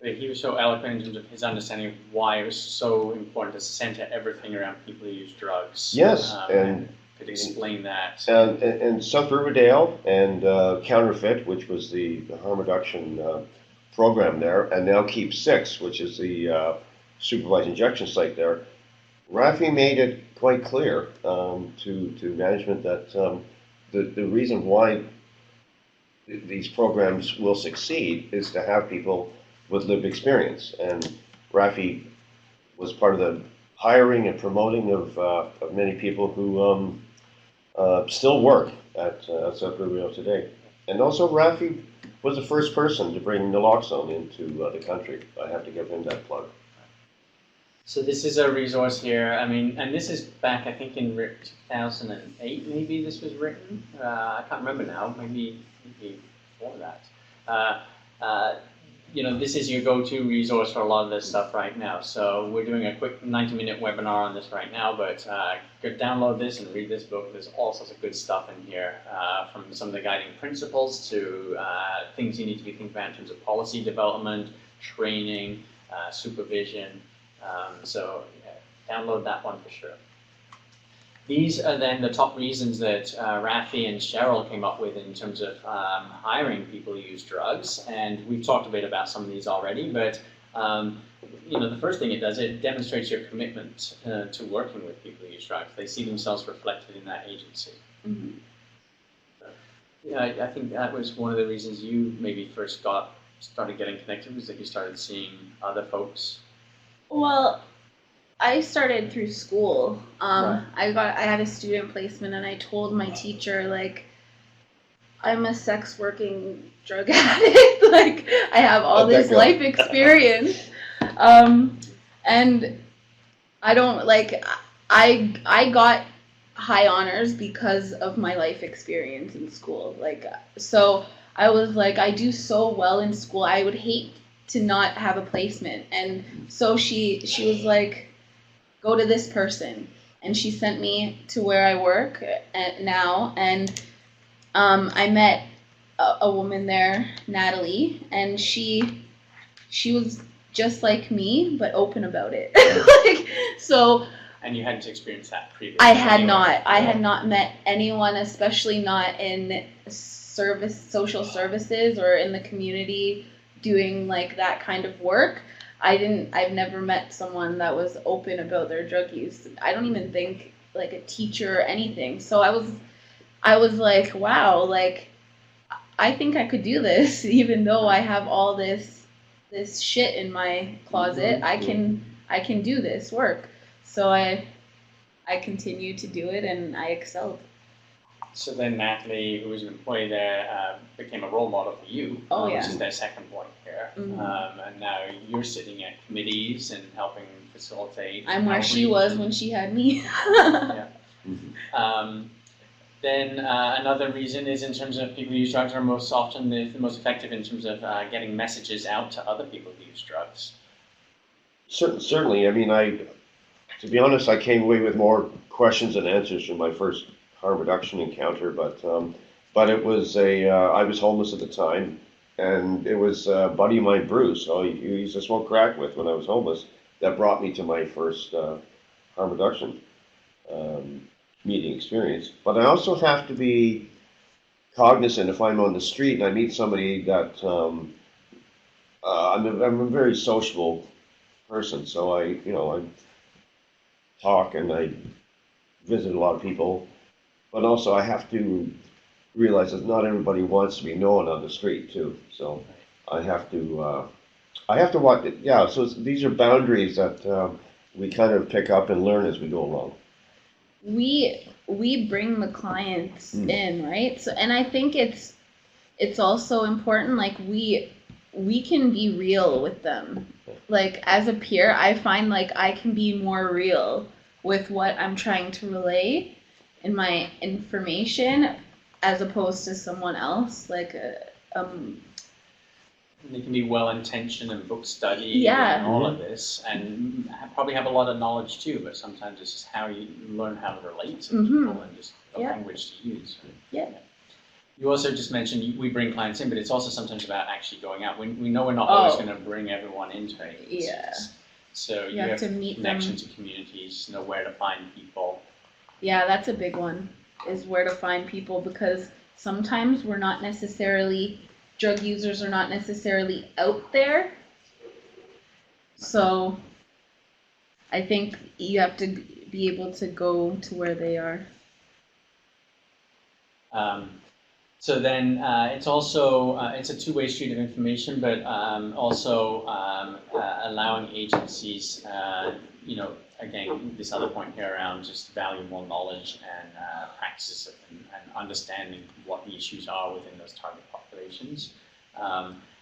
But he was so eloquent in terms of his understanding of why it was so important to center everything around people who use drugs. Yes, and could explain that. And South Riverdale and Counterfeit, which was the harm reduction program there, and now Keep 6, which is the supervised injection site there, Rafi made it quite clear to management that the reason why these programs will succeed is to have people with lived experience. And Rafi was part of the hiring and promoting of many people who still work at South Riverdale today. And also Rafi was the first person to bring naloxone into the country. I have to give him that plug. So this is a resource here. I mean, and this is back, I think, in 2008. Maybe this was written. I can't remember now. Maybe before that. This is your go-to resource for a lot of this stuff right now. So we're doing a quick 90-minute webinar on this right now, but go download this and read this book. There's all sorts of good stuff in here, from some of the guiding principles to things you need to be thinking about in terms of policy development, training, supervision. So download that one for sure. These are then the top reasons that Rafi and Cheryl came up with in terms of hiring people who use drugs, and we've talked a bit about some of these already, but the first thing it does, it demonstrates your commitment to working with people who use drugs. They see themselves reflected in that agency. Mm-hmm. I think that was one of the reasons you maybe first started getting connected, was that you started seeing other folks. Well, I started through school. Right. I had a student placement, and I told my teacher, like, I'm a sex working drug addict. Like, I have all this life experience. And I don't, like, I got high honors because of my life experience in school. Like, so I was like, I do so well in school. I would hate to not have a placement. And so she was like, go to this person. And she sent me to where I work now. And I met a woman there, Natalie, and she was just like me, but open about it. And you hadn't experienced that previously? I had not. I had not met anyone, especially not in social services or in the community doing like that kind of work. I've never met someone that was open about their drug use. I don't even think like a teacher or anything. So I was like, wow, like I think I could do this, even though I have all this shit in my closet. I can do this work. So I continued to do it, and I excelled. So then Natalie, who was an employee there, became a role model for you. Oh, yeah. Which is their second point here. Mm-hmm. And now you're sitting at committees and helping facilitate. I'm where she was when she had me. Yeah. Then another reason is in terms of people who use drugs are most often the most effective in terms of getting messages out to other people who use drugs. Certainly. I mean, to be honest, I came away with more questions than answers from my first harm reduction encounter, but it was I was homeless at the time, and it was a buddy of mine, Bruce, who I used to smoke crack with when I was homeless, that brought me to my first harm reduction meeting experience. But I also have to be cognizant if I'm on the street and I meet somebody that I'm a very sociable person, so I talk and I visit a lot of people, but also I have to realize that not everybody wants to be known on the street too. So I have to watch it. Yeah. So these are boundaries that we kind of pick up and learn as we go along. We bring the clients in, right? So, and I think it's also important, like we can be real with them. Like as a peer, I find like I can be more real with what I'm trying to relay in my information as opposed to someone else. Like They can be well-intentioned and book study Yeah. and all of this, and probably have a lot of knowledge too, but sometimes it's just how you learn how to relate to people and just the Yeah. language to use. Right? Yeah. You also just mentioned we bring clients in, but it's also sometimes about actually going out. We know we're not always going to bring everyone into any of these Yeah. things. So You have to meet connection them. to communities, know where to find people. Yeah, that's a big one, is where to find people, because sometimes we're not necessarily, drug users are not necessarily out there. So I think you have to be able to go to where they are. So then it's also it's a two-way street of information, but also allowing agencies, again, this other point here around just valuable knowledge and practices and understanding what the issues are within those target populations.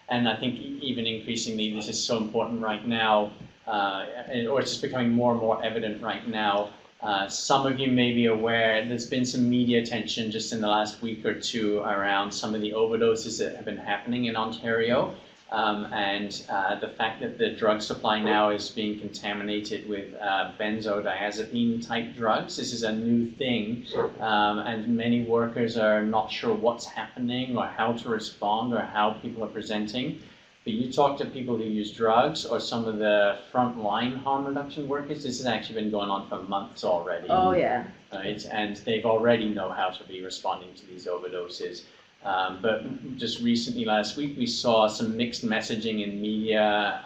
And I think even increasingly, this is so important right now, or it's just becoming more and more evident right now. Some of you may be aware there's been some media attention just in the last week or two around some of the overdoses that have been happening in Ontario, and the fact that the drug supply now is being contaminated with benzodiazepine type drugs. This is a new thing, and many workers are not sure what's happening or how to respond or how people are presenting. But you talk to people who use drugs or some of the frontline harm reduction workers, this has actually been going on for months already. Oh yeah. Right? And they've already know how to be responding to these overdoses. But just recently, last week, we saw some mixed messaging in media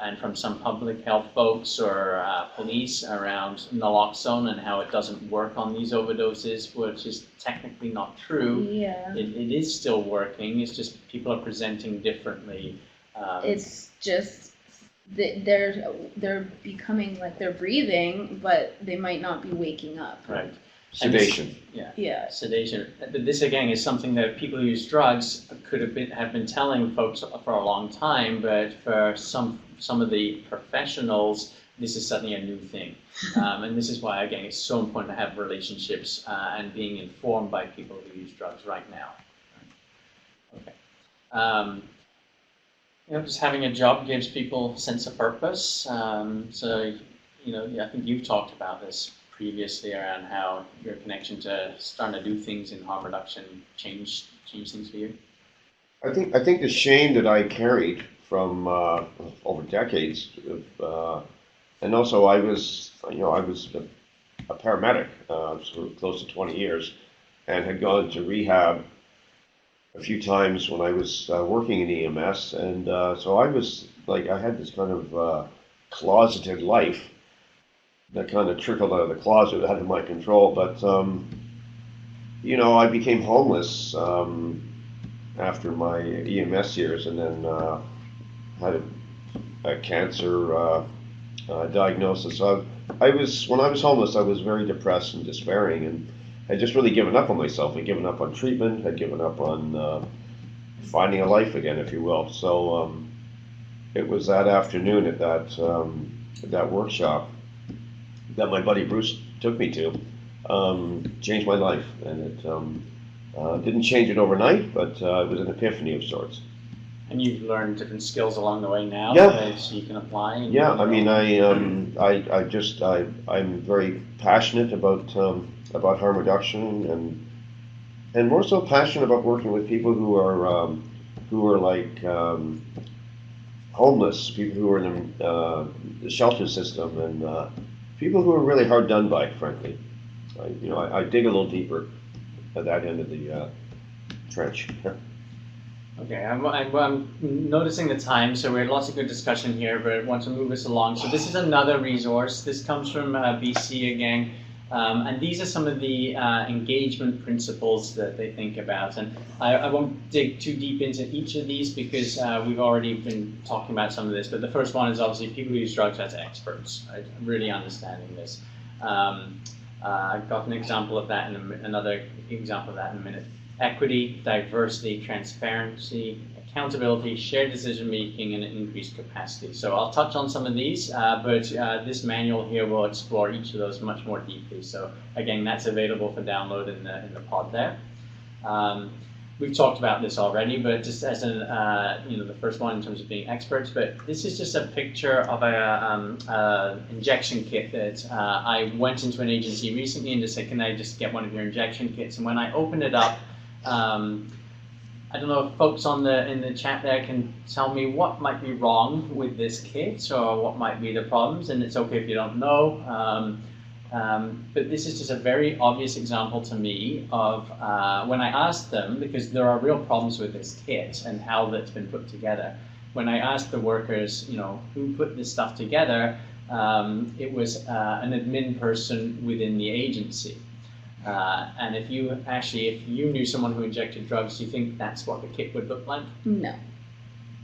and from some public health folks or police around naloxone and how it doesn't work on these overdoses, which is technically not true. Yeah. It is still working, it's just people are presenting differently. It's just they're becoming like they're breathing, but they might not be waking up. Right. Sedation. Yeah. Sedation. But this again is something that people who use drugs could have been telling folks for a long time, but for some of the professionals, this is suddenly a new thing. And this is why, again, it's so important to have relationships and being informed by people who use drugs right now. Okay. Just having a job gives people a sense of purpose. So, I think you've talked about this previously around how your connection to starting to do things in harm reduction changed things for you. I think the shame that I carried from over decades, and also I was a paramedic for close to 20 years, and had gone to rehab a few times when I was working in EMS, and so I was like, I had this kind of closeted life that kind of trickled out of the closet, out of my control. But I became homeless after my EMS years, and then had a cancer diagnosis. So when I was homeless, I was very depressed and despairing, and had just really given up on myself. Had given up on treatment. Had given up on finding a life again, if you will. So it was that afternoon at that workshop that my buddy Bruce took me to, changed my life, and it didn't change it overnight, but it was an epiphany of sorts. And you've learned different skills along the way now that you can apply. Yeah, I mean, I'm very passionate about harm reduction, and more so passionate about working with people who who are like homeless, people who are in the shelter system, and people who are really hard done by, frankly. I dig a little deeper at that end of the trench. Okay, I'm noticing the time, so we had lots of good discussion here, but I want to move us along. So this is another resource. This comes from BC again, and these are some of the engagement principles that they think about. And I won't dig too deep into each of these because we've already been talking about some of this, but the first one is obviously people who use drugs as experts, right? Really understanding this. I've got an example of that, another example of that in a minute. Equity, diversity, transparency, accountability, shared decision making, and increased capacity. So I'll touch on some of these, but this manual here will explore each of those much more deeply. So again, that's available for download in the pod there. We've talked about this already, but just as the first one in terms of being experts, but this is just a picture of a injection kit that I went into an agency recently and just said, can I just get one of your injection kits? And when I opened it up, I don't know if folks in the chat there can tell me what might be wrong with this kit or what might be the problems, and it's okay if you don't know. But this is just a very obvious example to me of when I asked them, because there are real problems with this kit and how that's been put together. When I asked the workers, who put this stuff together, it was an admin person within the agency. And if you knew someone who injected drugs, do you think that's what the kit would look like? No.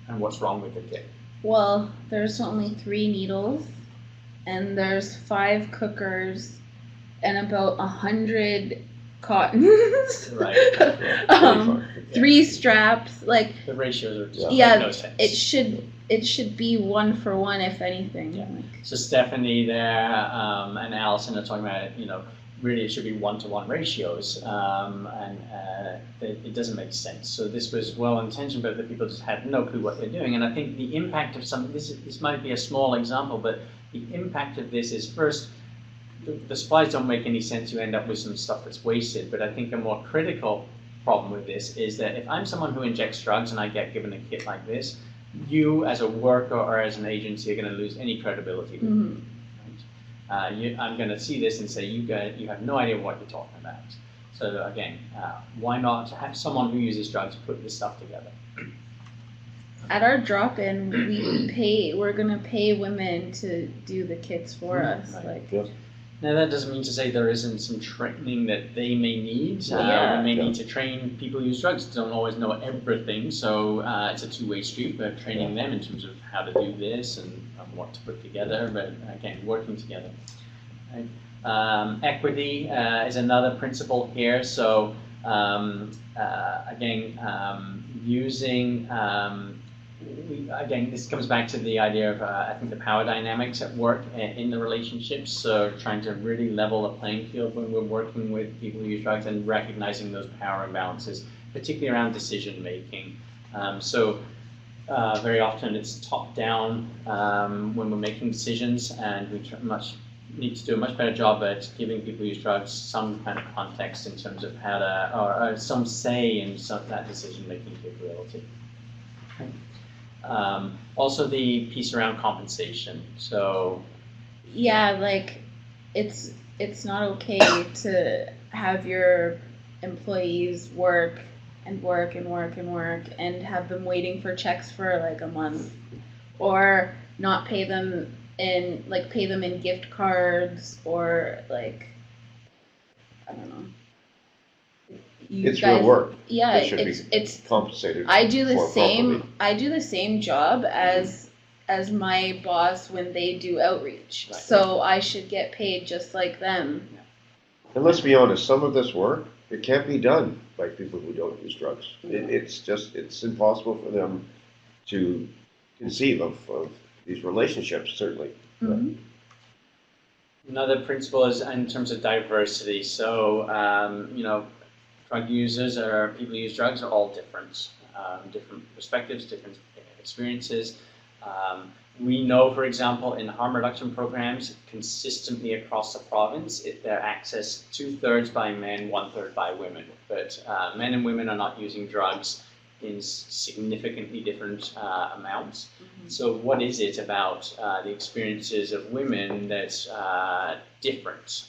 And what's wrong with the kit? Well, there's only 3 needles, and there's 5 cookers, and about 100 cottons. Right. Yeah, 3 straps. Like the ratios are just yeah, make no sense. it should be 1 for 1, if anything. Yeah. Like, So Stephanie there and Allison are talking about really it should be 1-to-1 ratios, and it doesn't make sense. So this was well intentioned, but the people just had no clue what they're doing. And I think the impact of something, this might be a small example, but the impact of this is first, the supplies don't make any sense. You end up with some stuff that's wasted. But I think a more critical problem with this is that if I'm someone who injects drugs and I get given a kit like this, you as a worker or as an agency are going to lose any credibility. mm-hmm. I'm going to see this and say, you have no idea what you're talking about. So again, why not have someone who uses drugs put this stuff together? At our drop-in, we're gonna pay women to do the kits for us. Right. Like, Yeah. Now that doesn't mean to say there isn't some training that they may need. Yeah. We may need to train people who use drugs. Don't always know everything, so it's a two-way street. But training them in terms of how to do this and what to put together. But again, working together. Right? Equity is another principle here. So using again, this comes back to the idea of, I think, the power dynamics at work in the relationships. So trying to really level the playing field when we're working with people who use drugs and recognizing those power imbalances, particularly around decision making. Very often it's top down when we're making decisions, and we need to do a much better job at giving people who use drugs some kind of context in terms of how to, or some say in that decision making capability. Okay. Also the piece around compensation. So yeah, like it's not okay to have your employees work and work and work and work and have them waiting for checks for like a month, or not pay them in gift cards, or like, I don't know. It's real work. Yeah, It should it's compensated. I do the for same. properly. I do the same job as my boss when they do outreach. Right. So I should get paid just like them. And let's be honest, some of this work, it can't be done by people who don't use drugs. It's impossible for them to conceive of these relationships, certainly. Mm-hmm. another principle is in terms of diversity. So drug users or people who use drugs are all different, different perspectives, different experiences. We know, for example, in harm reduction programs, consistently across the province, they're accessed 2/3 by men, 1/3 by women. But men and women are not using drugs in significantly different amounts. So what is it about the experiences of women that's different?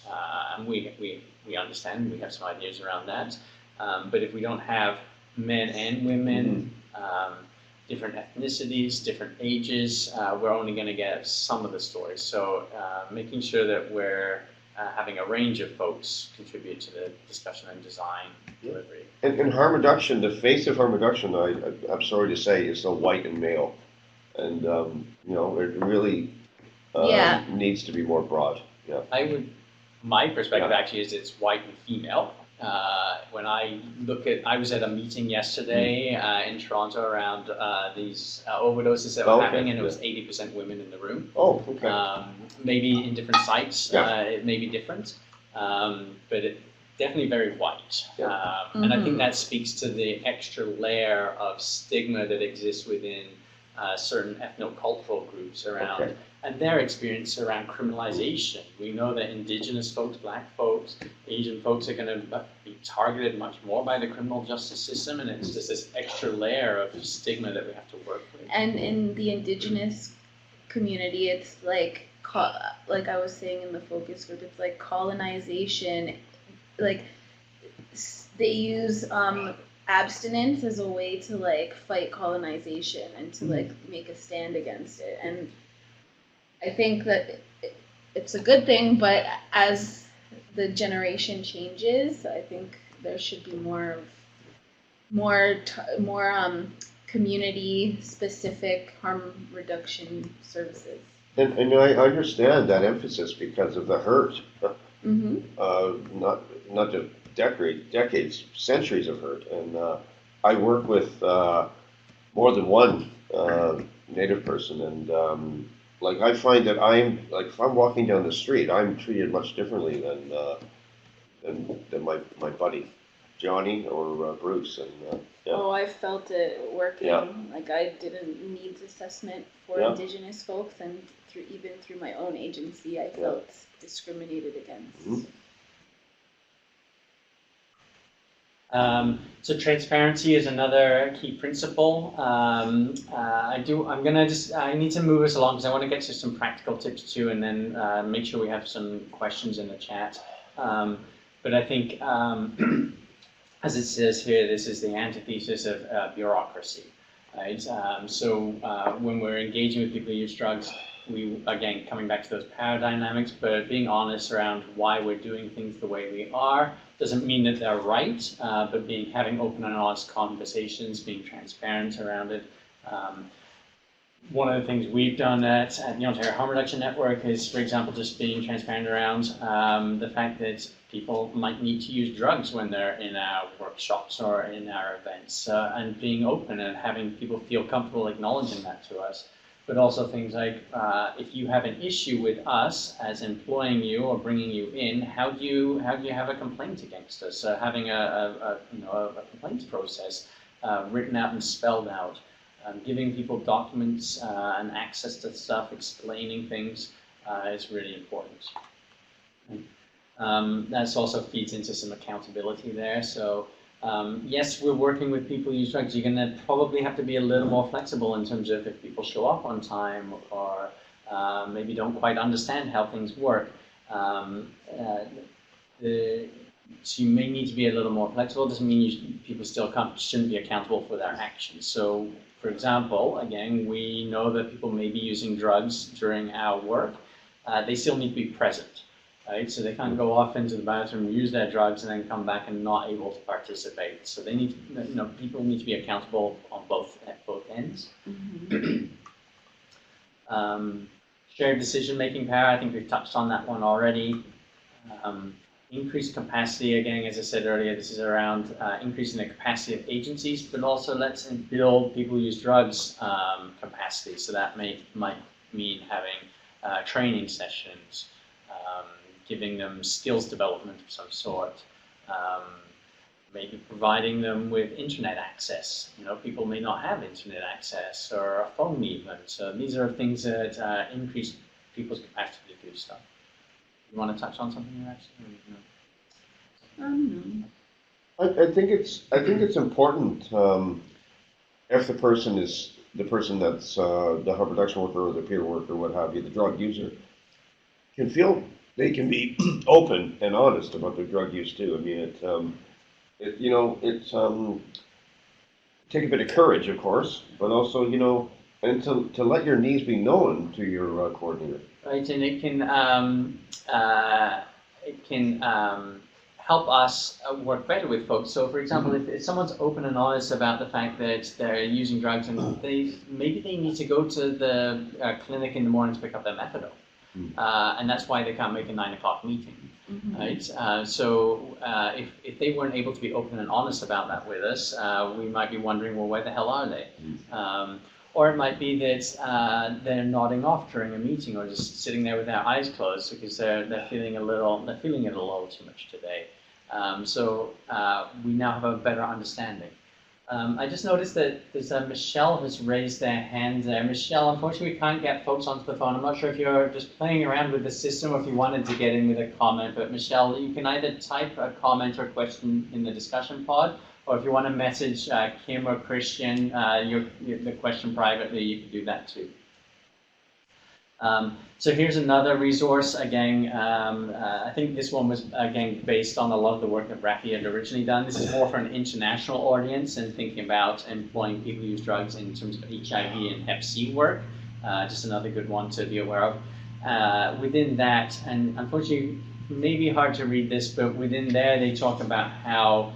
And we understand, we have some ideas around that. But if we don't have men and women, different ethnicities, different ages, we're only going to get some of the stories. So making sure that we're having a range of folks contribute to the discussion and design delivery. And harm reduction, the face of harm reduction, I'm sorry to say, is so white and male. And, you know, it really needs to be more broad. Yeah. My perspective actually is it's white and female. When I look at, I was at a meeting yesterday in Toronto around these overdoses that were happening, and it was 80% women in the room. Oh, okay. Maybe in different sites, it may be different, but it definitely very white. And I think that speaks to the extra layer of stigma that exists within certain ethno-cultural groups around, and their experience around criminalization. We know that Indigenous folks, Black folks, Asian folks are going to be targeted much more by the criminal justice system, and it's just this extra layer of stigma that we have to work with. And in the Indigenous community, it's like I was saying in the focus group, it's like colonization. Like they use abstinence as a way to like fight colonization and to like make a stand against it. And I think that it's a good thing, but as the generation changes, I think there should be more community specific harm reduction services. And I understand that emphasis because of the hurt. Not just decades, centuries of hurt. And I work with more than one Native person, and like I find that if I'm walking down the street, I'm treated much differently than my buddy Johnny or Bruce. And Oh, I felt it working. Yeah. Like I did a needs assessment for Indigenous folks, and even through my own agency, I felt discriminated against. So transparency is another key principle. I need to move us along because I want to get to some practical tips too, and then make sure we have some questions in the chat. But I think, as it says here, this is the antithesis of bureaucracy, right? So when we're engaging with people who use drugs, we, again, coming back to those power dynamics, but being honest around why we're doing things the way we are. Doesn't mean that they're right, but having open and honest conversations, being transparent around it. One of the things we've done at the Ontario Harm Reduction Network is, for example, just being transparent around the fact that people might need to use drugs when they're in our workshops or in our events, and being open and having people feel comfortable acknowledging that to us. But also things like, if you have an issue with us as employing you or bringing you in, how do you have a complaint against us? Having a complaints process written out and spelled out, giving people documents and access to stuff, explaining things is really important. That also feeds into some accountability there. So. Yes, we're working with people who use drugs. You're going to probably have to be a little more flexible in terms of if people show up on time or maybe don't quite understand how things work. So you may need to be a little more flexible. Doesn't mean people still shouldn't be accountable for their actions. So, for example, again, we know that people may be using drugs during our work. They still need to be present. Right? So they can't go off into the bathroom, use their drugs, and then come back and not able to participate. So they need, people need to be accountable on at both ends. Shared decision-making power. I think we've touched on that one already. Increased capacity. Again, as I said earlier, this is around increasing the capacity of agencies, but also let's build people who use drugs capacity. So that might mean having training sessions. Giving them skills development of some sort, maybe providing them with internet access. People may not have internet access or a phone even. So these are things that increase people's capacity to do stuff. You want to touch on something here, actually? I think it's important if the person is the person that's the harm reduction worker or the peer worker, what have you, the drug user, can feel they can be open and honest about their drug use too. I mean, it's take a bit of courage, of course, but also, and to let your needs be known to your coordinator. Right, and it can help us work better with folks. So, for example, if someone's open and honest about the fact that they're using drugs and maybe they need to go to the clinic in the morning to pick up their methadone, and that's why they can't make a 9 o'clock meeting. Right. So if they weren't able to be open and honest about that with us, we might be wondering, well, where the hell are they? Or it might be that they're nodding off during a meeting, or just sitting there with their eyes closed because they're feeling it a little too much today. So we now have a better understanding. I just noticed that there's Michelle has raised their hand there. Michelle, unfortunately, we can't get folks onto the phone. I'm not sure if you're just playing around with the system or if you wanted to get in with a comment, but Michelle, you can either type a comment or question in the discussion pod, or if you want to message Kim or Christian the question privately, you can do that too. So here's another resource. Again, I think this one was, again, based on a lot of the work that Rafi had originally done. This is more for an international audience and thinking about employing people who use drugs in terms of HIV and Hep C work. Just another good one to be aware of. Within that, and unfortunately, maybe hard to read this, but within there they talk about how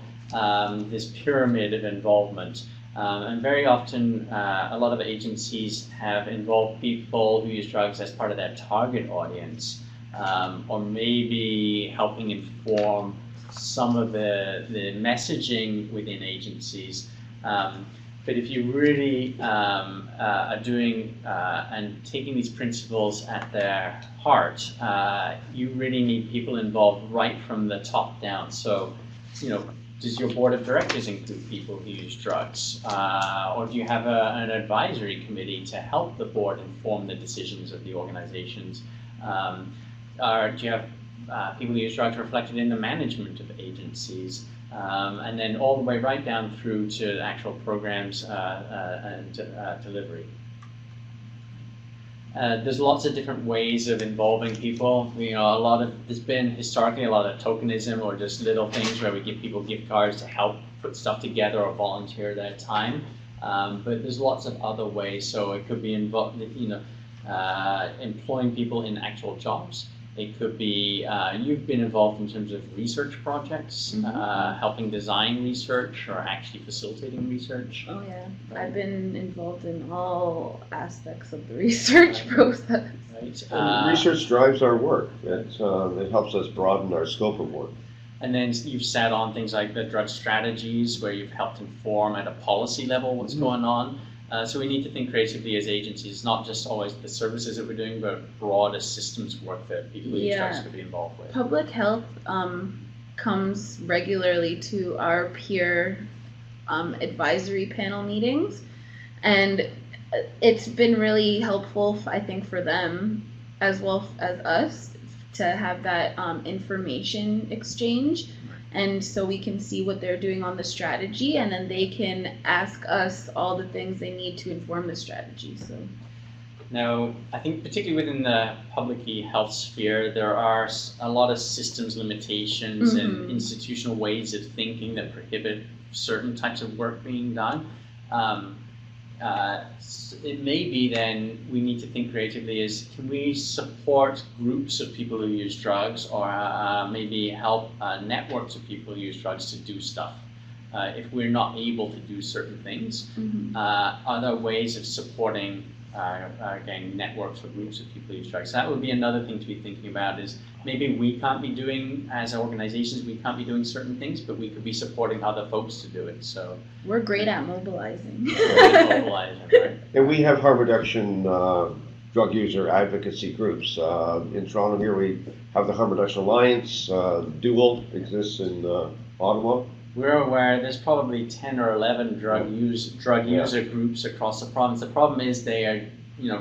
this pyramid of involvement. And very often, a lot of agencies have involved people who use drugs as part of their target audience, or maybe helping inform some of the messaging within agencies. But if you really are doing and taking these principles at their heart, you really need people involved right from the top down. So, does your board of directors include people who use drugs? Or do you have an advisory committee to help the board inform the decisions of the organizations? Or do you have people who use drugs reflected in the management of agencies? And then all the way right down through to actual programs and delivery. There's lots of different ways of involving people. There's been historically a lot of tokenism or just little things where we give people gift cards to help put stuff together or volunteer their time. But there's lots of other ways. So it could be employing people in actual jobs. It could be you've been involved in terms of research projects, helping design research or actually facilitating research. Oh yeah, I've been involved in all aspects of the research process. Right. Research drives our work. It helps us broaden our scope of work. And then you've sat on things like the drug strategies, where you've helped inform at a policy level what's going on. So we need to think creatively as agencies, not just always the services that we're doing, but broader systems work that people who use drugs could be involved with. Public health comes regularly to our peer advisory panel meetings, and it's been really helpful, I think, for them as well as us to have that information exchange. And so we can see what they're doing on the strategy, and then they can ask us all the things they need to inform the strategy. So now, I think particularly within the public health sphere, there are a lot of systems limitations and institutional ways of thinking that prohibit certain types of work being done. It may be then we need to think creatively is, can we support groups of people who use drugs, or maybe help networks of people who use drugs to do stuff if we're not able to do certain things? Are there ways of supporting again, networks or groups of people who use drugs? So that would be another thing to be thinking about, is maybe we can't be doing, as organizations, we can't be doing certain things, but we could be supporting other folks to do it. So we're great at mobilizing. Right? And we have harm reduction drug user advocacy groups. In Toronto here we have the Harm Reduction Alliance. Dual exists in Ottawa. We're aware there's probably 10 or 11 drug user groups across the province. The problem is they are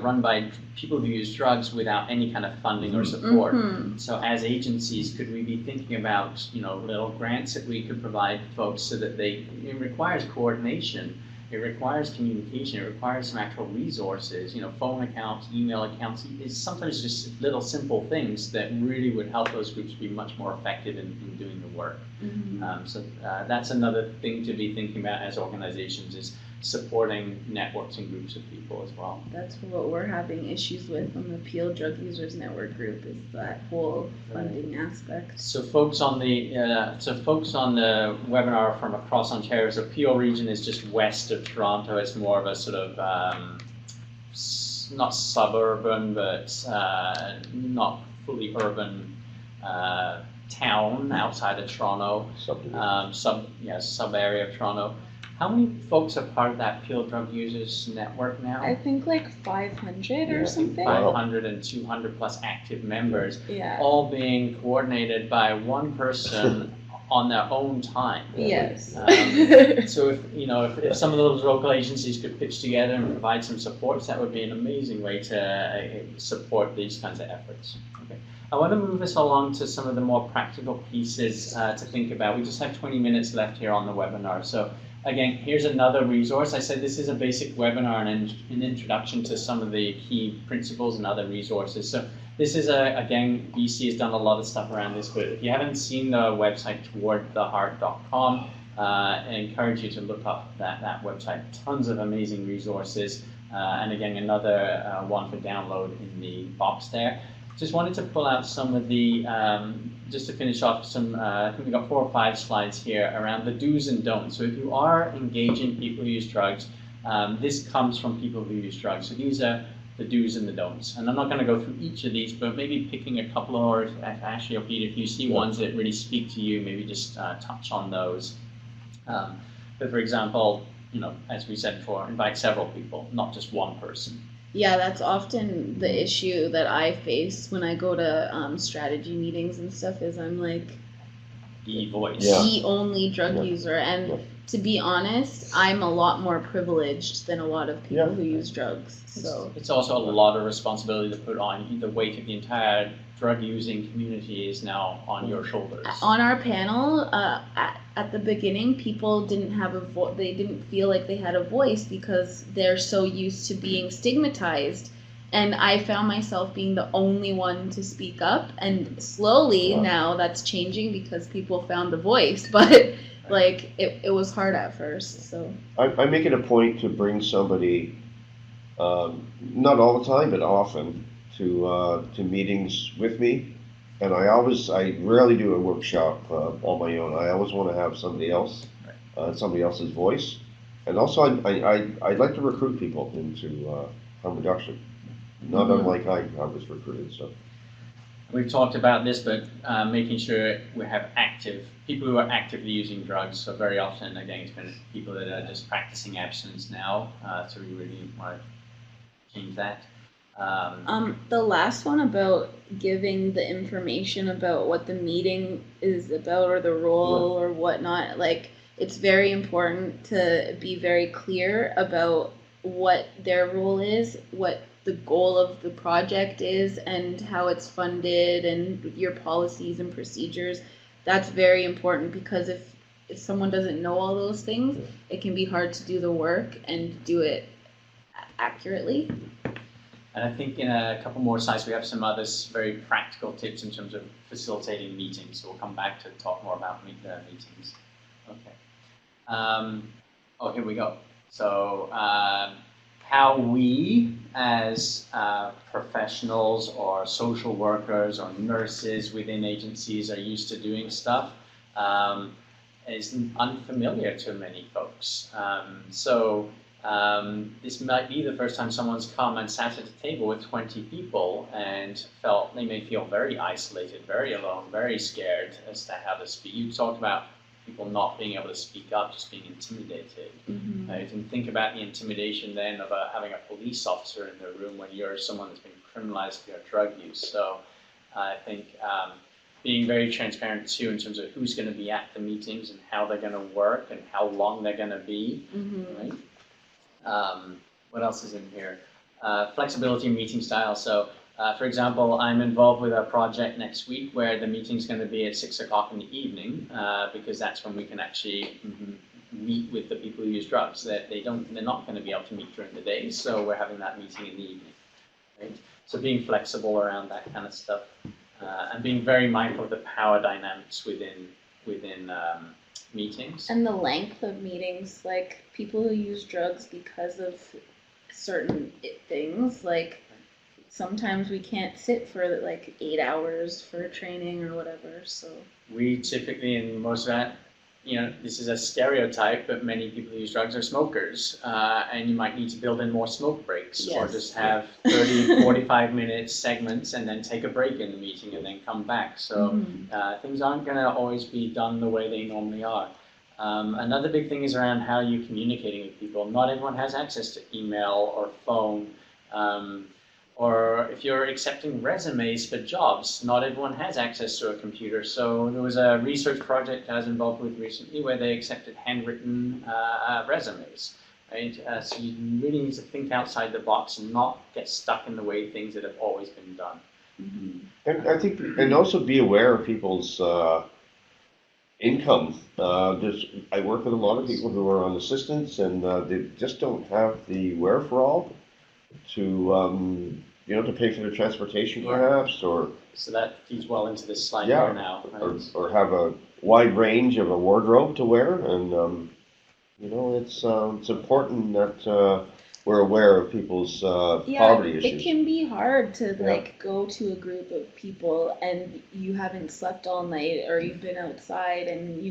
run by people who use drugs without any kind of funding or support. So as agencies, could we be thinking about little grants that we could provide folks so that it requires coordination. It requires communication. It requires some actual resources. Phone accounts, email accounts. It's sometimes just little simple things that really would help those groups be much more effective in doing the work. So that's another thing to be thinking about as organizations, is supporting networks and groups of people as well. That's what we're having issues with on the Peel Drug Users Network group, is that whole funding aspect. So folks on the webinar from across Ontario, so Peel region is just west of Toronto. It's more of a sort of not suburban, but not fully urban town outside of Toronto, sub area of Toronto. How many folks are part of that Peel Drug Users Network now? I think like 500 or something. 500 and 200 plus active members, Yeah. all being coordinated by one person on their own time. Yes. So if some of those local agencies could pitch together and provide some supports, that would be an amazing way to support these kinds of efforts. Okay. I want to move us along to some of the more practical pieces to think about. We just have 20 minutes left here on the webinar. So again, here's another resource. I said this is a basic webinar and an introduction to some of the key principles and other resources. So this is, again, BC has done a lot of stuff around this, but if you haven't seen the website towardtheheart.com, I encourage you to look up that website. Tons of amazing resources. And again, another one for download in the box there. Just wanted to pull out some of the, just to finish off some, I think we've got 4 or 5 slides here around the do's and don'ts. So if you are engaging people who use drugs, this comes from people who use drugs. So these are the do's and the don'ts. And I'm not going to go through each of these, but maybe picking a couple, or Ashley or Pete, if you see ones that really speak to you, maybe just touch on those. But for example, as we said before, invite several people, not just one person. Yeah, that's often the issue that I face when I go to strategy meetings and stuff, is I'm like The voice. the only drug user. And to be honest, I'm a lot more privileged than a lot of people who use drugs. So It's also a lot of responsibility to put on. The weight of the entire drug-using community is now on your shoulders. on our panel, at the beginning, people didn't have they didn't feel like they had a voice because they're so used to being stigmatized. And I found myself being the only one to speak up, and slowly now that's changing because people found the voice, but like it was hard at first. So I make it a point to bring somebody, not all the time, but often, to meetings with me, and I rarely do a workshop on my own. I always want to have somebody else, somebody else's voice, and also I'd like to recruit people into harm reduction. Not unlike I was recruited. So we've talked about this, but making sure we have people who are actively using drugs. So very often, again, it's been people that are just practicing abstinence now. So we really want to change that. The last one about giving the information about what the meeting is about or the role or whatnot, like it's very important to be very clear about what their role is, what the goal of the project is, and how it's funded, and your policies and procedures. That's very important, because if someone doesn't know all those things, it can be hard to do the work and do it accurately. And I think in a couple more slides, we have some other very practical tips in terms of facilitating meetings. So we'll come back to talk more about meetings. Okay. Here we go. So how we as professionals or social workers or nurses within agencies are used to doing stuff is unfamiliar to many folks. This might be the first time someone's come and sat at a table with 20 people and felt they may feel very isolated, very alone, very scared as to how to speak. You talked about people not being able to speak up, just being intimidated. Right? And think about the intimidation then of having a police officer in the room when you're someone that's been criminalized for your drug use. So I think being very transparent too in terms of who's going to be at the meetings and how they're going to work and how long they're going to be. Right? What else is in here? Flexibility in meeting style. So, for example, I'm involved with a project next week where the meeting's going to be at 6 o'clock in the evening because that's when we can actually meet with the people who use drugs. They're not going to be able to meet during the day, so we're having that meeting in the evening. Right? So being flexible around that kind of stuff, and being very mindful of the power dynamics within meetings. And the length of meetings, like people who use drugs because of certain things, like sometimes we can't sit for like 8 hours for training or whatever, so. We typically, in most of that, this is a stereotype, but many people who use drugs are smokers, and you might need to build in more smoke breaks, or just have 30, 45-minute segments and then take a break in the meeting and then come back. So things aren't going to always be done the way they normally are. Another big thing is around how you're communicating with people. Not everyone has access to email or phone. Or if you're accepting resumes for jobs, not everyone has access to a computer. So there was a research project I was involved with recently where they accepted handwritten resumes. Right? So you really need to think outside the box and not get stuck in the way things that have always been done. And I think, and also be aware of people's income. I work with a lot of people who are on assistance, and they just don't have the wherewithal to to pay for their transportation, perhaps, or so that feeds well into this slide here now, right? or have a wide range of a wardrobe to wear, and it's important that we're aware of people's poverty issues. It can be hard to go to a group of people and you haven't slept all night, or you've been outside and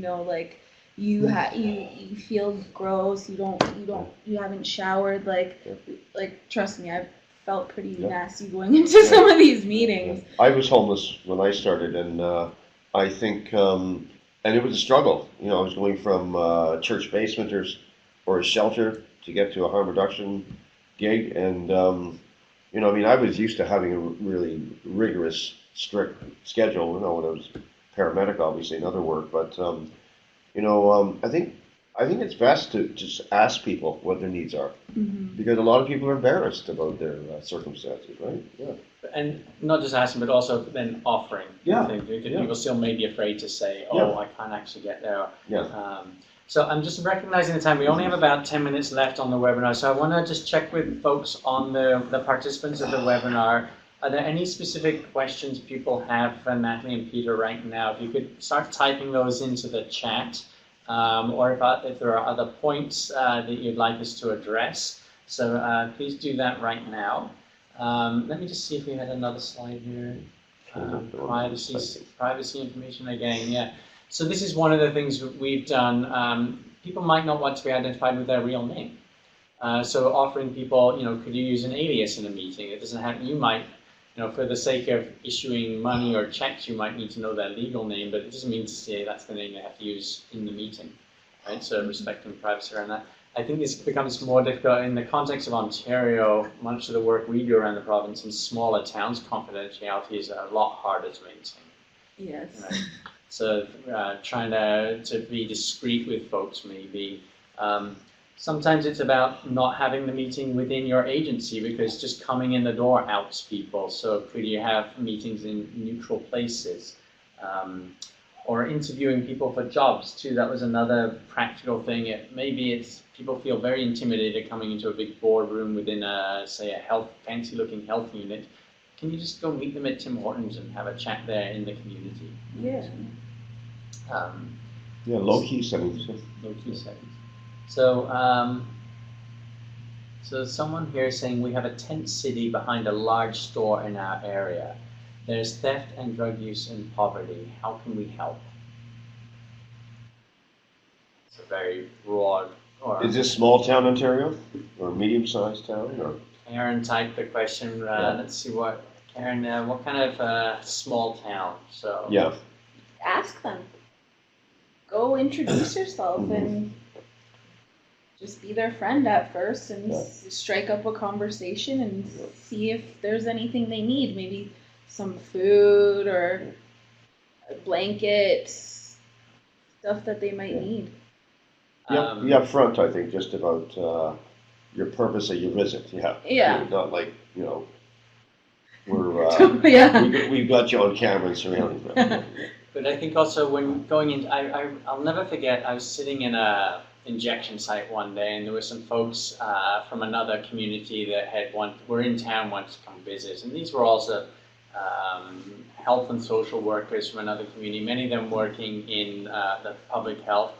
you feel gross. You haven't showered. Like trust me, I've felt pretty nasty going into some of these meetings. I was homeless when I started, and I think, and it was a struggle. I was going from church basement or a shelter to get to a harm reduction gig, and I was used to having a really rigorous, strict schedule. When I was paramedic, obviously, in other work, but I think it's best to just ask people what their needs are, because a lot of people are embarrassed about their circumstances, right? Yeah. And not just asking, but also then offering. Things. People still may be afraid to say, I can't actually get there. So I'm just recognizing the time. We only have about 10 minutes left on the webinar, so I want to just check with folks on the participants of the webinar. Are there any specific questions people have for Natalie and Peter right now? If you could start typing those into the chat, or if there are other points that you'd like us to address. So please do that right now. Let me just see if we had another slide here. Privacy information again, So this is one of the things we've done. People might not want to be identified with their real name. So offering people, could you use an alias in a meeting? It doesn't have, you might, for the sake of issuing money or checks, you might need to know their legal name, but it doesn't mean to say that's the name they have to use in the meeting, right? So respecting privacy around that. I think this becomes more difficult in the context of Ontario. Much of the work we do around the province in smaller towns, confidentiality is a lot harder to maintain. Yes. Right? So trying to be discreet with folks maybe. Sometimes it's about not having the meeting within your agency because just coming in the door outs people. So could you have meetings in neutral places? Or interviewing people for jobs too. That was another practical thing. Maybe people feel very intimidated coming into a big boardroom within say a fancy-looking health unit. Can you just go meet them at Tim Hortons and have a chat there in the community? Yeah. Low-key settings. Low-key settings. So, so someone here is saying we have a tent city behind a large store in our area. There's theft and drug use and poverty. How can we help? It's a very broad. Is this small town Ontario or medium-sized town? Or? Karen typed the question. Let's see what Karen. What kind of small town? So ask them. Go introduce yourself and just be their friend at first and strike up a conversation and see if there's anything they need. Maybe some food or blankets, stuff that they might need. Be up front, I think, just about your purpose of your visit. Yeah. Not like, we're, we've got you on camera and surrounding them. But I think also when going in, I'll never forget, I was sitting in a injection site one day, and there were some folks from another community that were in town, wanted to come visit, and these were also health and social workers from another community, many of them working in the public health.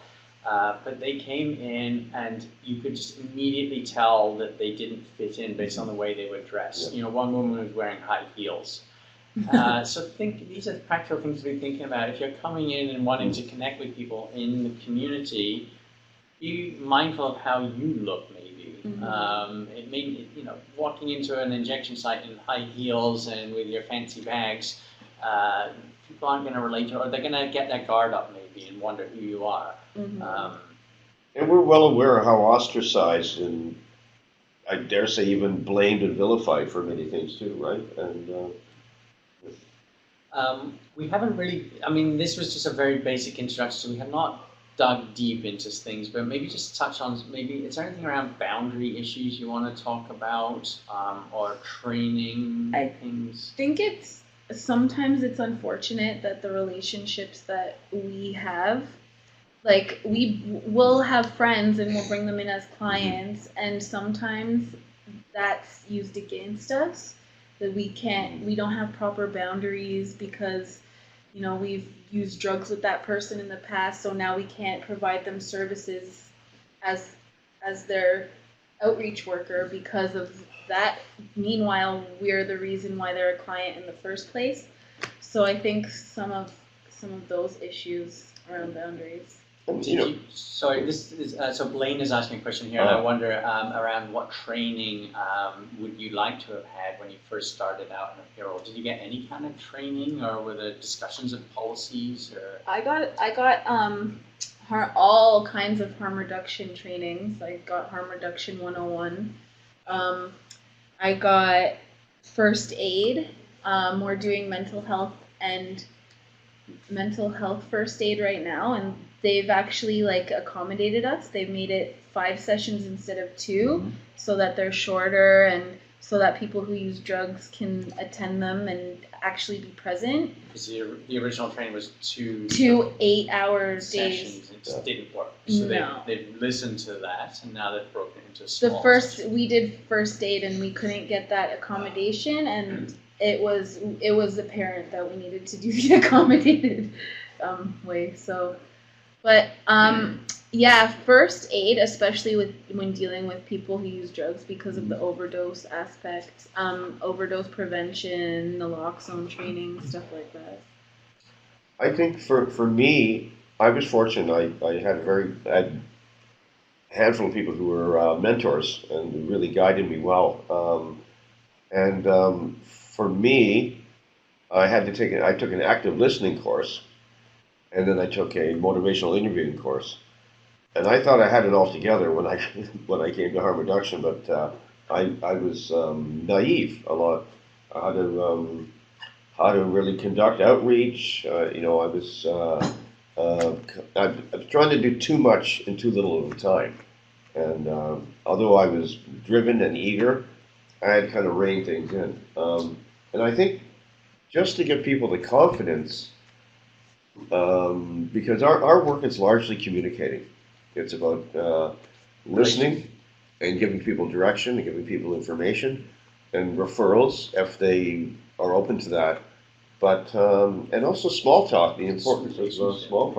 But they came in, and you could just immediately tell that they didn't fit in based on the way they were dressed. You know, one woman was wearing high heels. So these are practical things to be thinking about. If you're coming in and wanting to connect with people in the community, be mindful of how you look, maybe. It may, you know, walking into an injection site in high heels and with your fancy bags, people aren't going to relate to it, or they're going to get their guard up maybe and wonder who you are. And we're well aware of how ostracized and I dare say even blamed and vilified for many things too, right? And we haven't really, I mean, this was just a very basic introduction, so we have not dug deep into things, but maybe just touch on, maybe, is there anything around boundary issues you want to talk about, or training things? I think sometimes it's unfortunate that the relationships that we have, like, we will have friends and we'll bring them in as clients, and sometimes that's used against us, that we don't have proper boundaries because, you know, we've used drugs with that person in the past, so now we can't provide them services as their outreach worker because of that. Meanwhile, we're the reason why they're a client in the first place. So I think some of those issues around boundaries. Sorry, this is so Blaine is asking a question here, and I wonder around what training would you like to have had when you first started out in a payroll? Did you get any kind of training, or were there discussions of policies? Or I got all kinds of harm reduction trainings. I got harm reduction 101. I got first aid. We're doing mental health first aid right now, and they've actually accommodated us. They've made it 5 sessions instead of 2, so that they're shorter and so that people who use drugs can attend them and actually be present. Because the original training was 2 8-hour sessions. days. It just didn't work. So No. they've listened to that, and now they've broken into small sessions. We did first aid and we couldn't get that accommodation, and it was apparent that we needed to do the accommodated way. So, but yeah, first aid, especially when dealing with people who use drugs because of the overdose aspect, overdose prevention, naloxone training, stuff like that. I think for me, I was fortunate. I had a handful of people who were mentors and who really guided me well. For me, I took an active listening course, and then I took a motivational interviewing course. And I thought I had it all together when I came to harm reduction, but I was naive a lot how to really conduct outreach. I was trying to do too much in too little of the time, and although I was driven and eager, I had kind of reined things in. And I think just to give people the confidence, because our work is largely communicating. It's about listening and giving people direction and giving people information and referrals if they are open to that. But and also small talk. The importance of small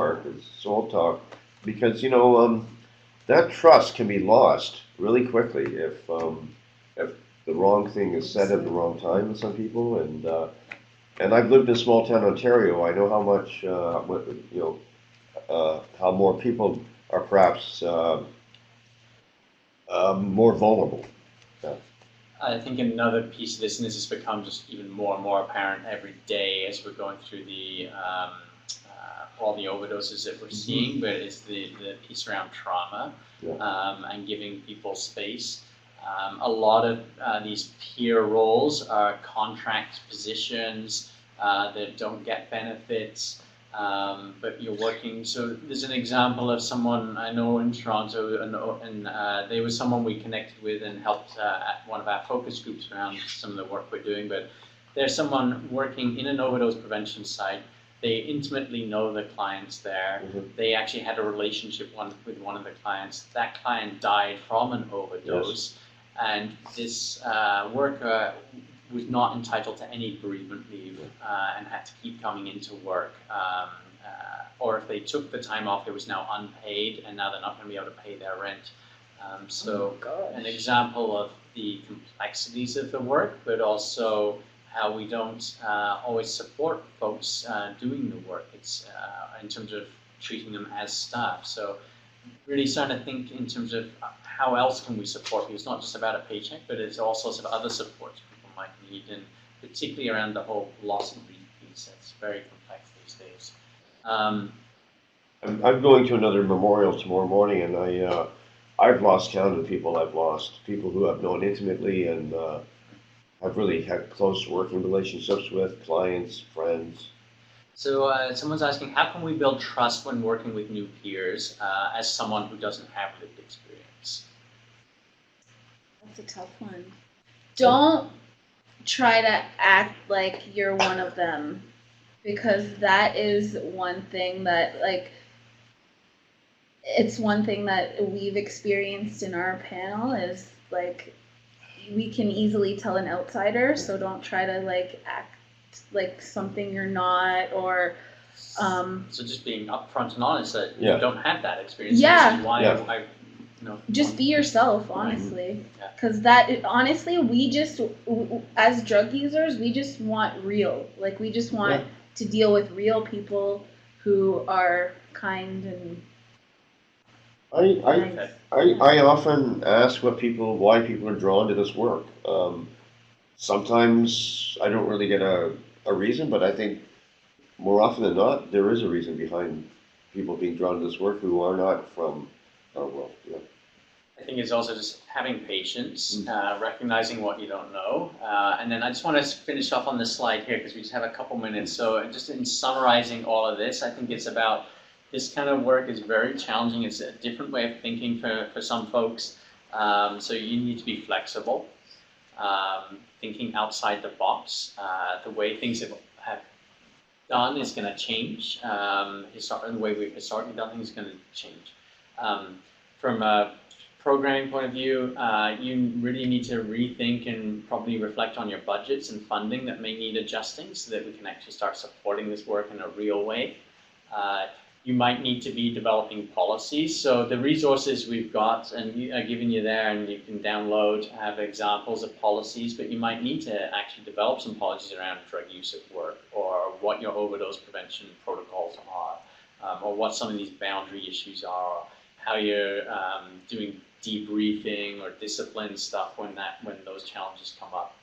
talk, because that trust can be lost really quickly if the wrong thing is said at the wrong time with some people. And I've lived in small town Ontario. I know how much how more people are perhaps more vulnerable. Yeah. I think another piece of this, and this has become just even more and more apparent every day as we're going through all the overdoses that we're seeing, but it's the piece around trauma, and giving people space. A lot of these peer roles are contract positions that don't get benefits. But you're working, so there's an example of someone I know in Toronto, and there was someone we connected with and helped at one of our focus groups around some of the work we're doing, but there's someone working in an overdose prevention site They intimately know the clients there. They actually had a relationship with one of the clients. That client died from an overdose, and this worker was not entitled to any bereavement leave and had to keep coming into work. Or if they took the time off, it was now unpaid, and now they're not going to be able to pay their rent. An example of the complexities of the work, but also how we don't always support folks doing the work. It's in terms of treating them as staff. So really starting to think in terms of how else can we support people. It's not just about a paycheck, but it's all sorts of other supports people might need, and particularly around the whole loss and grief piece. It's very complex these days. I'm going to another memorial tomorrow morning, and I've lost count of people I've lost, people who I've known intimately and I've really had close working relationships with, clients, friends. So someone's asking, how can we build trust when working with new peers as someone who doesn't have lived experience? That's a tough one. Don't try to act like you're one of them, because that is one thing that, like, it's one thing that we've experienced in our panel is, like, we can easily tell an outsider, so don't try to, like, act like something you're not, or So just being upfront and honest that Yeah. you don't have that experience. Yeah. This is why Yeah. I no. just be yourself, honestly. Yeah. Because honestly, we just, as drug users, we just want real. Like, we just want to deal with real people who are kind and nice. I often ask why people are drawn to this work. Sometimes I don't really get a reason, but I think more often than not, there is a reason behind people being drawn to this work who are not from our world. Yeah. I think it's also just having patience, recognizing what you don't know. And then I just want to finish off on this slide here because we just have a couple minutes. So just in summarizing all of this, I think it's about this kind of work is very challenging. It's a different way of thinking for some folks. So you need to be flexible, thinking outside the box. The way things have done is going to change. The way we've historically done things is going to change. From a programming point of view, you really need to rethink and probably reflect on your budgets and funding that may need adjusting so that we can actually start supporting this work in a real way. You might need to be developing policies. So the resources we've got and given you there, and you can download, have examples of policies, but you might need to actually develop some policies around drug use at work, or what your overdose prevention protocols are, or what some of these boundary issues are, or how you're doing debriefing or discipline stuff when those challenges come up.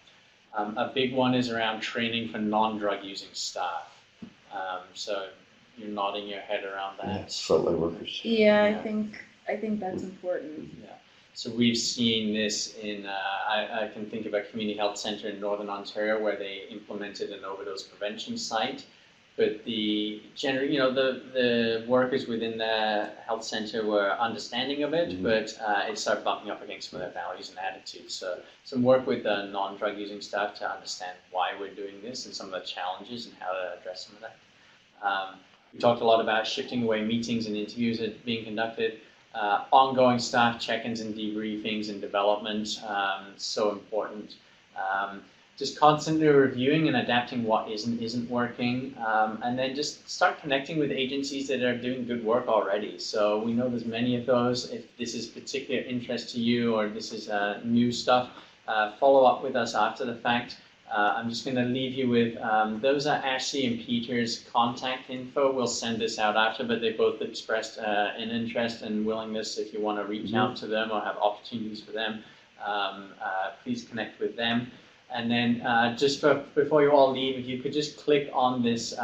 A big one is around training for non-drug using staff. So you're nodding your head around that. Yeah, frontline workers. Yeah, I think that's important. Yeah. So we've seen this in, I can think of a community health center in Northern Ontario where they implemented an overdose prevention site, but the workers within the health center were understanding of it, but it started bumping up against some of their values and attitudes. So some work with the non-drug using staff to understand why we're doing this and some of the challenges and how to address some of that. We talked a lot about shifting away meetings and interviews that are being conducted, ongoing staff check-ins and debriefings and development, so important. Just constantly reviewing and adapting what isn't working, and then just start connecting with agencies that are doing good work already. So we know there's many of those. If this is particular interest to you or this is new stuff, follow up with us after the fact. I'm just going to leave you with, those are Ashley and Peter's contact info. We'll send this out after, but they both expressed an interest and willingness if you want to reach out to them or have opportunities for them. Please connect with them. And then just before you all leave, if you could just click on this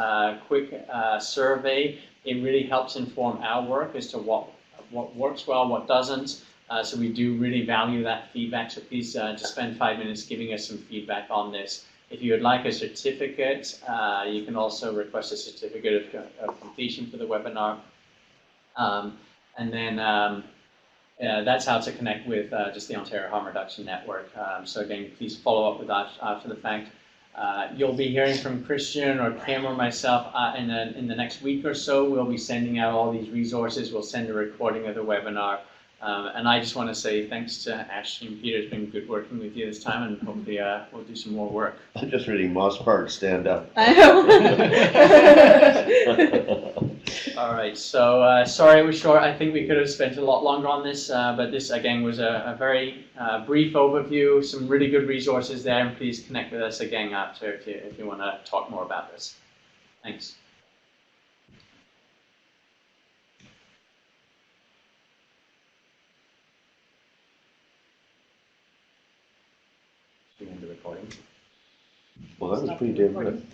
quick survey, it really helps inform our work as to what works well, what doesn't. So we do really value that feedback, so please just spend 5 minutes giving us some feedback on this. If you would like a certificate, you can also request a certificate of completion for the webinar. And then that's how to connect with just the Ontario Harm Reduction Network. So again, please follow up with that after the fact. You'll be hearing from Christian or Kim or myself in the next week or so. We'll be sending out all these resources. We'll send a recording of the webinar. And I just want to say thanks to Ashley and Peter. It's been good working with you this time, and hopefully we'll do some more work. I'm just reading Moss Park Stand Up. I know. All right, so sorry it was short. I think we could have spent a lot longer on this, but this again was a very brief overview, some really good resources there, and please connect with us again after if you want to talk more about this. Thanks. Should we end the recording? Well, that was pretty damn good.